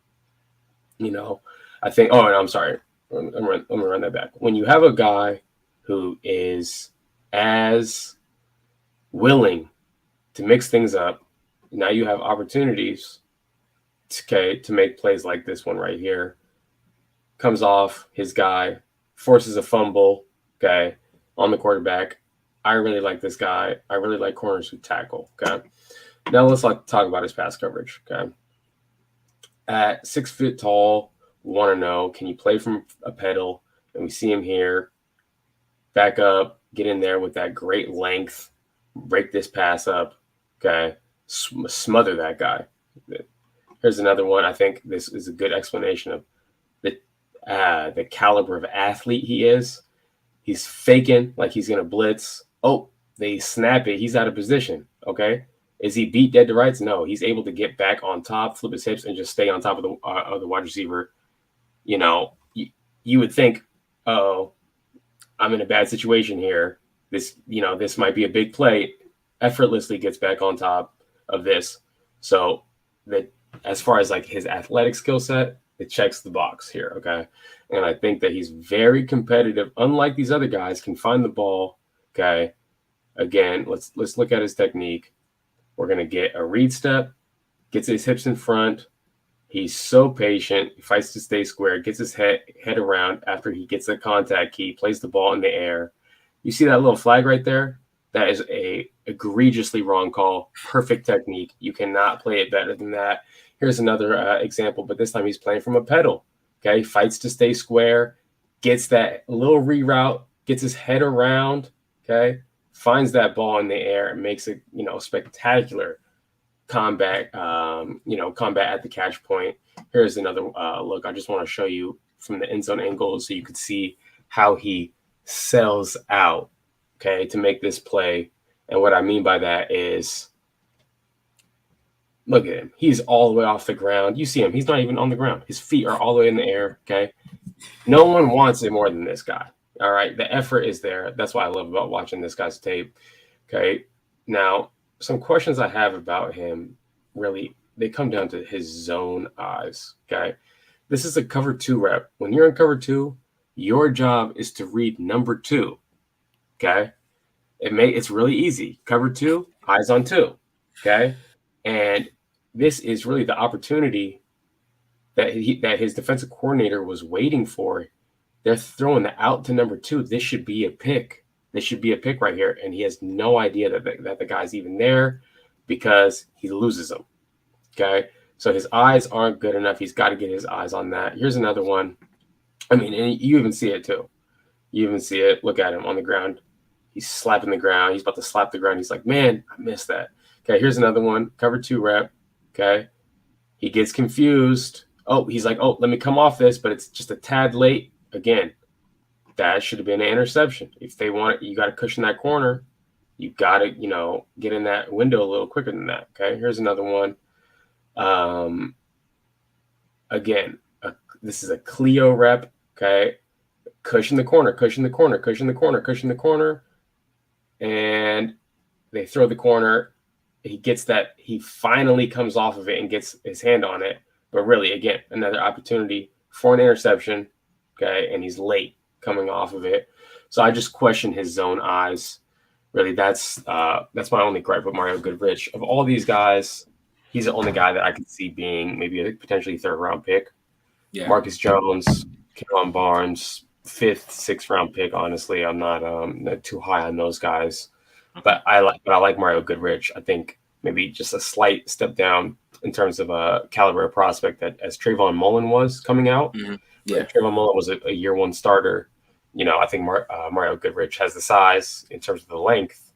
You know, I think, oh, no, I'm sorry. Let me run that back. When you have a guy who is as willing to mix things up, now you have opportunities, okay, to make plays like this one right here. Comes off his guy, forces a fumble, okay, on the quarterback. I really like this guy. I really like corners who tackle, okay. Now let's talk about his pass coverage, okay. At 6 feet tall, we want to know, can you play from a pedal? And we see him here. Back up, get in there with that great length, break this pass up, okay, smother that guy. Here's another one. I think this is a good explanation of the caliber of athlete he is. He's faking like he's going to blitz. Oh, they snap it. He's out of position, okay? Is he beat dead to rights? No, he's able to get back on top, flip his hips, and just stay on top of the wide receiver. You know, you would think, oh, I'm in a bad situation here. This might be a big play. Effortlessly gets back on top of this. So that as far as like his athletic skill set, it checks the box here, okay? And I think that he's very competitive. Unlike these other guys, can find the ball, okay? Again, let's look at his technique. We're going to get a read step, gets his hips in front. He's so patient. He fights to stay square, gets his head around after he gets the contact key, plays the ball in the air. You see that little flag right there? That is a egregiously wrong call. Perfect technique. You cannot play it better than that. Here's another example, but this time he's playing from a pedal. Okay, fights to stay square, gets that little reroute, gets his head around. Okay, finds that ball in the air and makes it, spectacular combat. Combat at the catch point. Here's another look. I just want to show you from the end zone angle so you could see how he sells out. Okay, to make this play. And what I mean by that is, look at him. He's all the way off the ground. You see him. He's not even on the ground. His feet are all the way in the air. Okay. No one wants it more than this guy. All right. The effort is there. That's what I love about watching this guy's tape. Okay. Now, some questions I have about him really, they come down to his zone eyes. Okay. This is a cover 2 rep. When you're in cover 2, your job is to read number 2. Okay. It's really easy. Cover 2, eyes on 2. Okay. And this is really the opportunity that his defensive coordinator was waiting for. They're throwing the out to number 2. This should be a pick. This should be a pick right here. And he has no idea that the guy's even there because he loses them. Okay. So his eyes aren't good enough. He's got to get his eyes on that. Here's another one. I mean, and you even see it too. You even see it. Look at him on the ground. He's slapping the ground. He's about to slap the ground. He's like, man, I missed that. Okay, here's another one. Cover 2 rep. Okay. He gets confused. Oh, he's like, let me come off this, but it's just a tad late. Again, that should have been an interception. If they want it, you got to cushion that corner. You got to, get in that window a little quicker than that. Okay, here's another one. Again, this is a Clio rep. Okay. Cushion the corner, cushion the corner, cushion the corner, cushion the corner. And they throw the corner. He gets that. He finally comes off of it and gets his hand on it. But really, again, another opportunity for an interception. Okay. And he's late coming off of it. So I just question his zone eyes. Really, that's my only gripe with Mario Goodrich. Of all these guys, he's the only guy that I could see being maybe a potentially 3rd round pick. Yeah. Marcus Jones, Kalen Barnes, 5th, 6th round pick. Honestly, I'm not too high on those guys, but I like Mario Goodrich. I think maybe just a slight step down in terms of a caliber of prospect that as Trayvon Mullen was coming out. Mm-hmm. Yeah, Trayvon Mullen was a year 1 starter. I think Mario Goodrich has the size in terms of the length.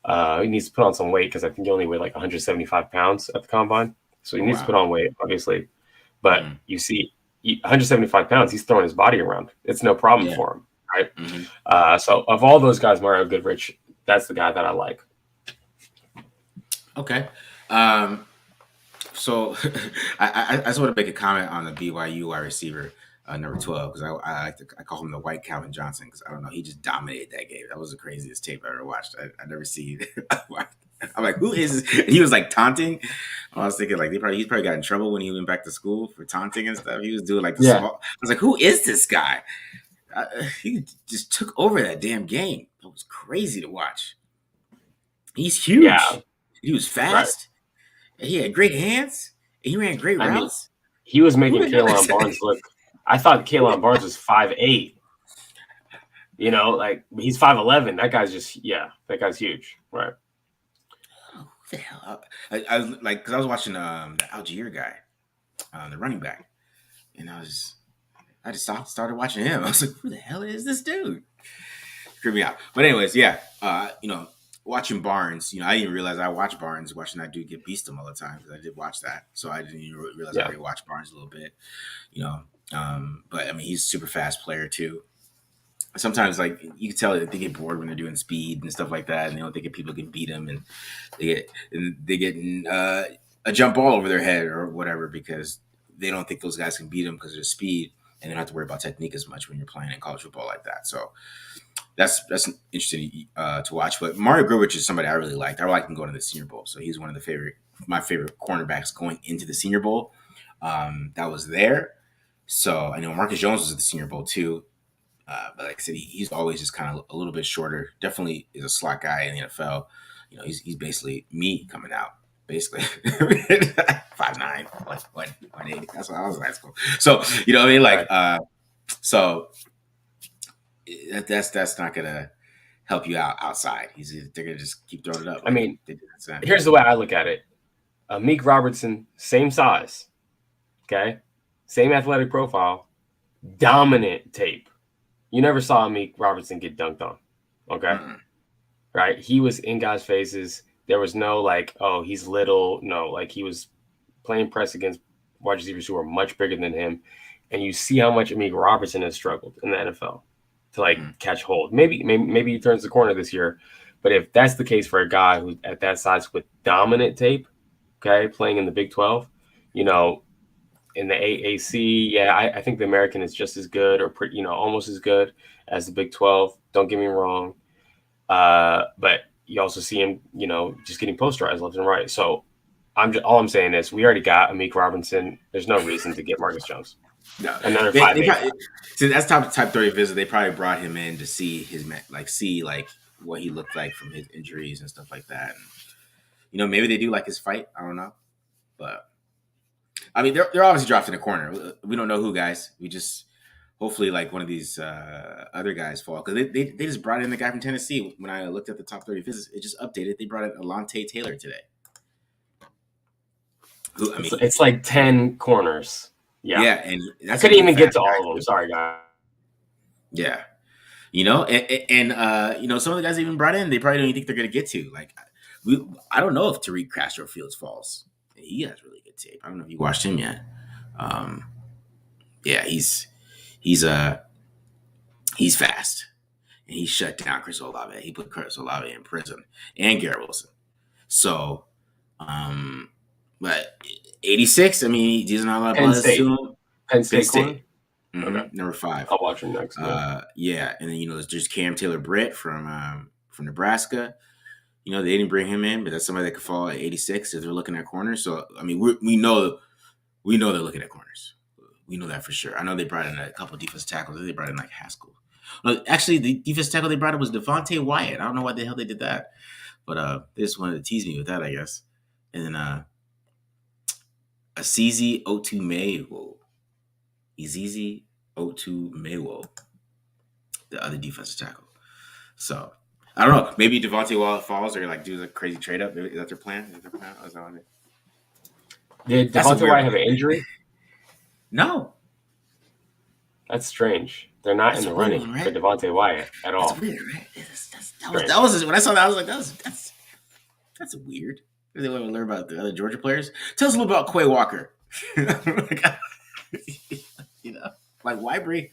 He needs to put on some weight because I think he only weighed like 175 pounds at the combine, so he needs to put on weight, obviously. But you see, 175 pounds, he's throwing his body around. It's no problem for him, right? Mm-hmm. So of all those guys, Mario Goodrich, that's the guy that I like. Okay. So I just want to make a comment on the BYU wide receiver, number 12, because I call him the white Calvin Johnson because I don't know, he just dominated that game. That was the craziest tape I ever watched. I never seen. I'm like, who is this? He was like taunting. I was thinking like he's probably got in trouble when he went back to school for taunting and stuff. He was doing like small. I was like, who is this guy? He just took over that damn game. It was crazy to watch. He's huge. Yeah. He was fast. Right. He had great hands. He ran great routes. He was making Kalen Barnes look. I thought Kalen Barnes was 5'8". Like he's 5'11". That guy's huge, right? The hell? I was like, because I was watching the Algier guy, the running back, and I just started watching him. I was like, who the hell is this dude? Creeped me out. But anyways, watching Barnes, I didn't even realize I watched Barnes, watching that dude get beasted all the time because I did watch that, so I didn't even realize I already watched Barnes a little bit, But I mean, he's a super fast player too. Sometimes, like, you can tell that they get bored when they're doing speed and stuff like that, and they don't think people can beat them, and they get a jump ball over their head or whatever because they don't think those guys can beat them because of their speed, and they don't have to worry about technique as much when you're playing in college football like that. So that's interesting to watch. But Mario Goodrich is somebody I really liked. I liked him going to the Senior Bowl, so he's one of my favorite cornerbacks going into the Senior Bowl. That was there. So I know Marcus Jones was at the Senior Bowl too. But like I said, he's always just kind of a little bit shorter. Definitely is a slot guy in the NFL. He's basically me coming out. basically. 5'9", 180. That's what I was in high school. So you know what I mean? Like, so that's not gonna help you out outside. They're gonna just keep throwing it up. I mean, they did that. Here's the way I look at it. Meek Robertson, same size, okay, same athletic profile, dominant tape. You never saw Meek Robertson get dunked on, okay? Right? He was in guys' faces. There was no like, oh, he's little. No, like he was playing press against wide receivers who are much bigger than him, and you see how much Meek Robertson has struggled in the NFL to like catch hold. Maybe he turns the corner this year, but if that's the case for a guy who's at that size with dominant tape, okay, playing in the Big 12, you know, in the AAC, yeah, I think the American is just as good or pretty, you know, almost as good as the Big 12. Don't get me wrong, but you also see him, you know, just getting posterized left and right. So all I'm saying is we already got Meek Robinson. There's no reason to get Marcus Jones. No, another so that's type 30 visit. They probably brought him in to see what he looked like from his injuries and stuff like that. And, you know, maybe they do like his fight. I don't know, but I mean, they're obviously drafting a corner. We don't know who, guys. We just hopefully like one of these other guys fall because they just brought in the guy from Tennessee. When I looked at the top 30 visits, it just updated. They brought in Alontae Taylor today. Who, I mean, it's like 10 corners. Yeah, and I couldn't even get to all of them. Sorry, guys. Yeah, you know, and you know, some of the guys they even brought in, they probably don't even think they're going to get to. Like, I don't know if Tariq Castro Fields falls. He has really good tape. I don't know if you watched him yet. Yeah, he's fast, and he shut down Chris Olave. He put Chris Olave in prison and Garrett Wilson. So, but 86. I mean, he's not a lot of buzz to him. Penn State. Okay. Number 5. I'll watch him next. Yeah, and then you know there's just Cam Taylor-Britt from Nebraska. You know they didn't bring him in, but that's somebody that could fall at 86 if they're looking at corners. So I mean we know they're looking at corners. We know that for sure. I know they brought in a couple of defensive tackles. They brought in like Haskell. Actually, the defensive tackle they brought in was Devontae Wyatt. I don't know why the hell they did that, but they just wanted to tease me with that, I guess. And then Azizi Otumewo. Ezizi Otumewo, the other defensive tackle. So I don't know. Maybe Devontae Wyatt falls or like do the crazy trade up. Is that their plan? Did Devontae Wyatt have an injury? No. That's strange. They're not in the running for Devontae Wyatt at all. That's weird, right? That was when I saw that. I was like, that's weird. They want to learn about the other Georgia players. Tell us a little about Quay Walker. You know, like Wybree.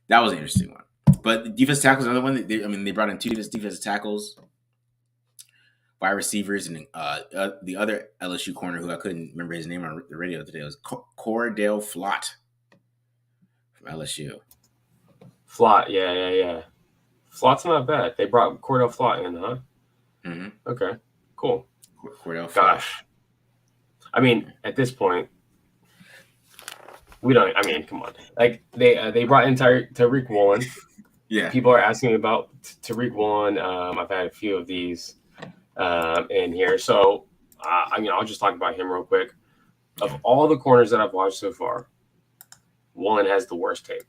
That was an interesting one. But the defensive tackles, another one. They brought in 2 defensive tackles, wide receivers, and the other LSU corner who I couldn't remember his name on the radio today was Cordell Flott from LSU. Flott, yeah. Flott's not bad. They brought Cordell Flott in, huh? Mm-hmm. Okay, cool. Cordell Flott. Gosh, I mean, at this point, we don't. I mean, come on. Like they brought in Tariq Woolen. Yeah. People are asking me about Tariq Woolen. I've had a few of these in here, so I mean, I'll just talk about him real quick. Of all the corners that I've watched so far, Woolen has the worst tape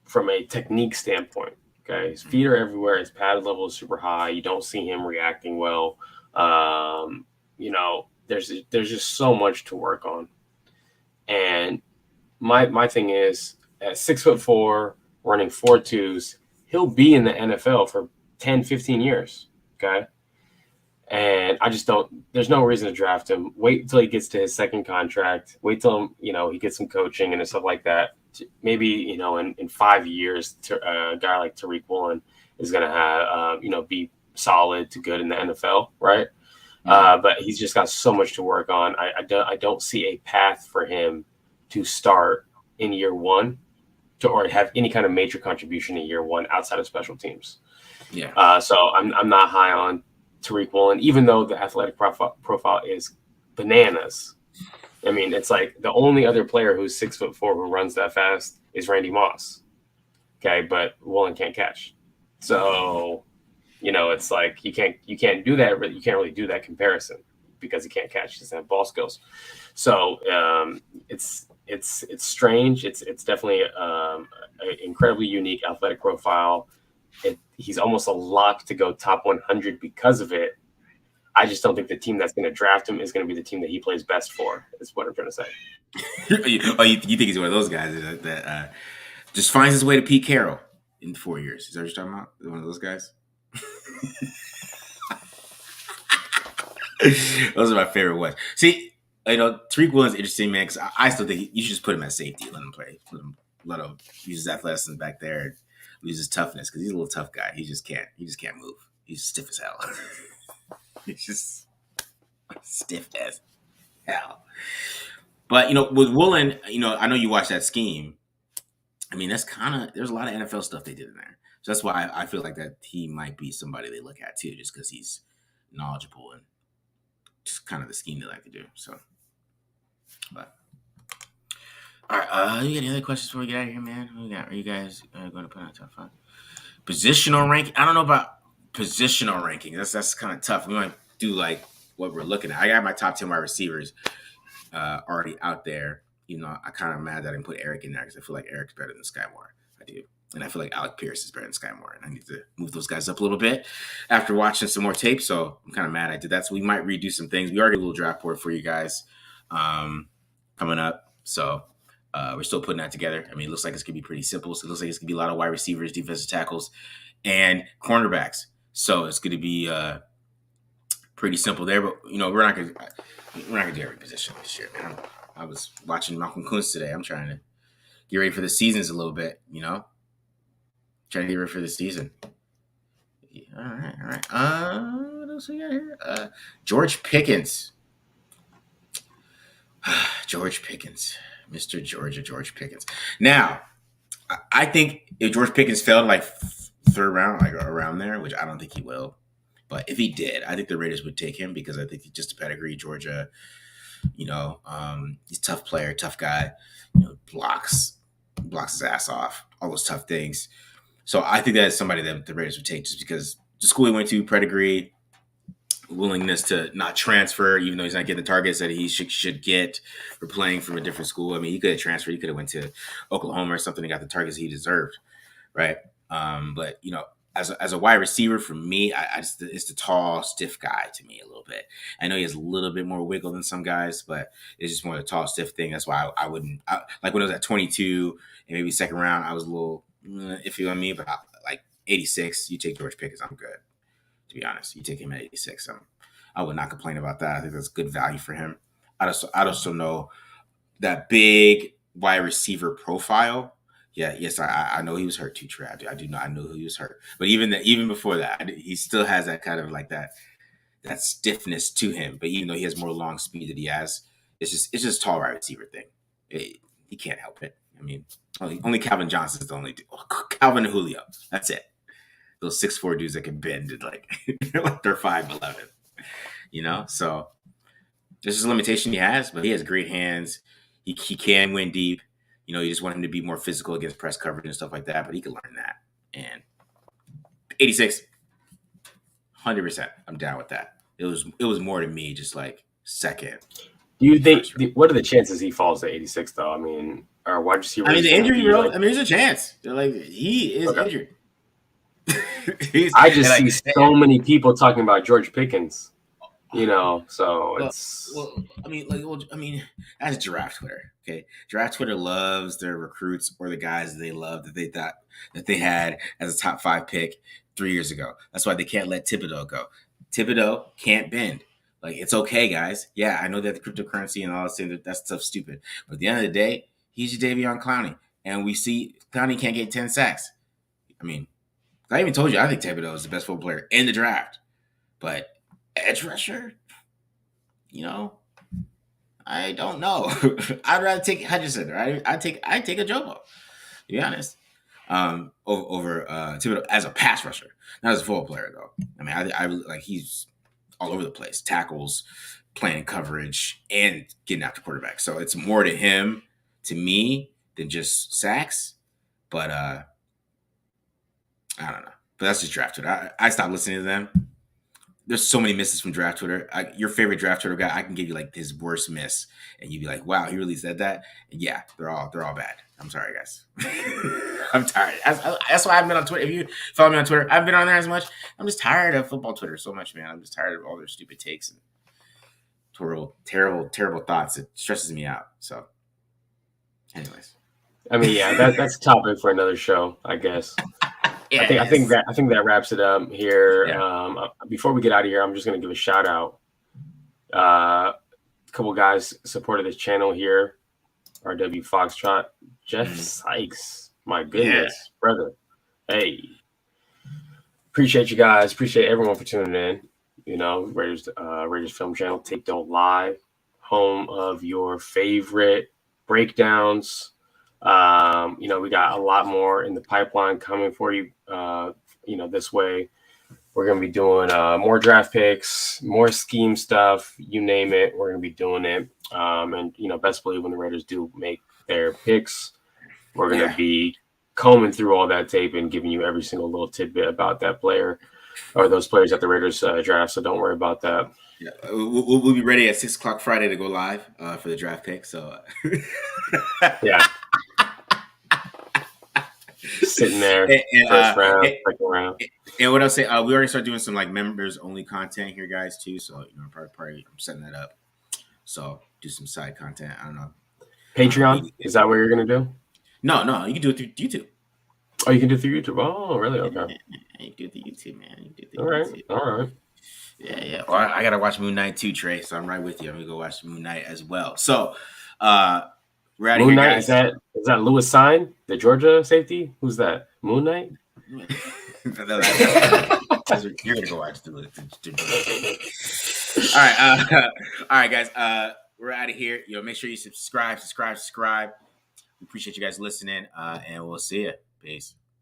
from a technique standpoint. Okay, his feet are everywhere. His pad level is super high. You don't see him reacting well. You know, there's just so much to work on. And my thing is, at 6'4", running 4.2s, he'll be in the NFL for 10, 15 years. Okay. And I just don't, there's no reason to draft him. Wait until he gets to his second contract. Wait till, you know, he gets some coaching and stuff like that. Maybe, you know, in 5 years, a guy like Tariq Woolen is going to have, you know, be solid to good in the NFL. Right. But he's just got so much to work on. I don't see a path for him to start in year one or have any kind of major contribution in year one outside of special teams. Yeah. So I'm not high on Tariq Woolen, even though the athletic profile is bananas. I mean, it's like the only other player who's 6'4" who runs that fast is Randy Moss. Okay, but Woolen can't catch. So, you know, it's like you can't do that. You can't really do that comparison. because he can't catch. He doesn't have ball skills. So it's strange. It's definitely an incredibly unique athletic profile. He's almost a lock to go top 100 because of it. I just don't think the team that's going to draft him is going to be the team that he plays best for, is what I'm trying to say. You think he's one of those guys that just finds his way to Pete Carroll in 4 years? Is that what you're talking about? One of those guys? Those are my favorite ones. See, Tariq Woolen's interesting, man, because I still think you should just put him at safety, let him play. Let him use his athleticism back there and lose his toughness, because he's a little tough guy. He just can't move. He's stiff as hell. He's just stiff as hell. But, with Woolen, I know you watched that scheme. I mean, that's there's a lot of NFL stuff they did in there. So that's why I feel like that he might be somebody they look at too, just because he's knowledgeable and just kind of the scheme they like to do. So, but all right, you got any other questions before we get out of here, man? Are you guys going to put on top 5? Positional ranking? I don't know about positional ranking. That's kind of tough. We might do like what we're looking at. I got my top 10 wide receivers already out there. I kind of mad that I didn't put Erik in there, because I feel like Erik's better than Sky Moore. I do. And I feel like Alec Pierce is better than Sky Moore. And I need to move those guys up a little bit after watching some more tape. So I'm kind of mad I did that. So we might redo some things. We already have a little draft board for you guys coming up. So we're still putting that together. I mean, it looks like it's going to be pretty simple. So it looks like it's going to be a lot of wide receivers, defensive tackles, and cornerbacks. So it's going to be pretty simple there. But, we're not going to do every position this year, man. I was watching Malcolm Kuntz today. I'm trying to get ready for the seasons a little bit, Trying to get ready for the season. Yeah, all right. What else we got here? George Pickens. George Pickens. Mr. George Pickens. Now, I think if George Pickens fell like third round, like around there, which I don't think he will, but if he did, I think the Raiders would take him, because I think he's just a pedigree. Georgia, he's a tough player, tough guy, blocks his ass off, all those tough things. So I think that is somebody that the Raiders would take, just because the school he went to, pedigree, willingness to not transfer, even though he's not getting the targets that he should get for playing from a different school. I mean, he could have transferred. He could have went to Oklahoma or something and got the targets he deserved, right? But, as a wide receiver, for me, it's the tall, stiff guy to me a little bit. I know he has a little bit more wiggle than some guys, but it's just more the tall, stiff thing. That's why I wouldn't like when I was at 22 and maybe second round, I was a little iffy on me. But like 86, you take George Pickens, I'm good. To be honest, you take him at 86. I would not complain about that. I think that's good value for him. I also know that big wide receiver profile. Yeah, yes, I know he was hurt too, Trey. I do know. I know he was hurt, but even before that, he still has that kind of like that stiffness to him. But even though he has more long speed than he has, it's just tall wide receiver thing. He can't help it. I mean, only Calvin Johnson's the only dude. Calvin and Julio. That's it. Those 6'4" dudes that can bend at like they're 5'11". So this is a limitation he has, but he has great hands. He can win deep. You just want him to be more physical against press coverage and stuff like that, but he can learn that. And 86, 100%, I'm down with that. It was more to me just like second. Do you think what are the chances he falls to 86 though? I mean, or wide receiver? I mean, the injury, bro. Like, I mean, there's a chance. Like he is injured. I just see so many people talking about George Pickens. So it's. Well, I mean, that's Giraffe Twitter. Okay, Giraffe Twitter loves their recruits or the guys they love that they thought that they had as a top 5 pick 3 years ago. That's why they can't let Thibodeau go. Thibodeau can't bend. Like, it's okay, guys. Yeah, I know that the cryptocurrency and all that stuff's stupid. But at the end of the day, he's your Davion Clowney, and we see Clowney can't get 10 sacks. I mean, I even told you I think Thibodeau is the best football player in the draft, but edge rusher, I don't know. I'd rather take Hutchinson. Right? I take a Jobo, to be honest, over Thibodeau as a pass rusher, not as a football player though. I mean, I like he's all over the place, tackles, playing coverage, and getting after quarterback. So it's more to him, to me, than just sacks. But I don't know. But that's just drafted. I stopped listening to them. there's so many misses from draft Twitter. Your favorite draft Twitter guy, I can give you like his worst miss, and you'd be like, "Wow, he really said that." And yeah, they're all bad. I'm sorry, guys. I'm tired. That's why I haven't been on Twitter. If you follow me on Twitter, I haven't been on there as much. I'm just tired of football Twitter so much, man. I'm just tired of all their stupid takes and terrible thoughts. It stresses me out. So, anyways, I mean, yeah, that's a topic for another show, I guess. yeah, I think that wraps it up here. Yeah. Before we get out of here, I'm just gonna give a shout out. A couple guys supported this channel here. RW Foxtrot, Jeff Sykes. My goodness, brother. Hey, appreciate you guys. Appreciate everyone for tuning in. You know, Raiders Film Channel, Take Don't Lie, home of your favorite breakdowns. You know, we got a lot more in the pipeline coming for you. You know, this way we're going to be doing more draft picks, more scheme stuff, you name it. We're going to be doing it. And, you know, best believe when the Raiders do make their picks, we're going to be combing through all that tape and giving you every single little tidbit about that player or those players at the Raiders draft. So don't worry about that. Yeah, we'll be ready at 6:00 Friday to go live for the draft pick. So, yeah. Sitting there, first round, second round. And what I'll say, we already started doing some like members only content here, guys, too. So you know, probably I'm setting that up. So do some side content. I don't know. Patreon, is that what you're gonna do? No, you can do it through YouTube. Oh, you can do it through YouTube. Oh, really? Okay. You can do it through YouTube, man. You can do it through YouTube. All right. Yeah. Well, I gotta watch Moon Knight too, Trey. So I'm right with you. I'm gonna go watch Moon Knight as well. So, we're out of here, guys. Is that Lewis Sign, the Georgia safety? Who's that? Moon Knight? You're gonna go watch the all right, guys. We're out of here. Make sure you subscribe. We appreciate you guys listening, and we'll see you. Peace.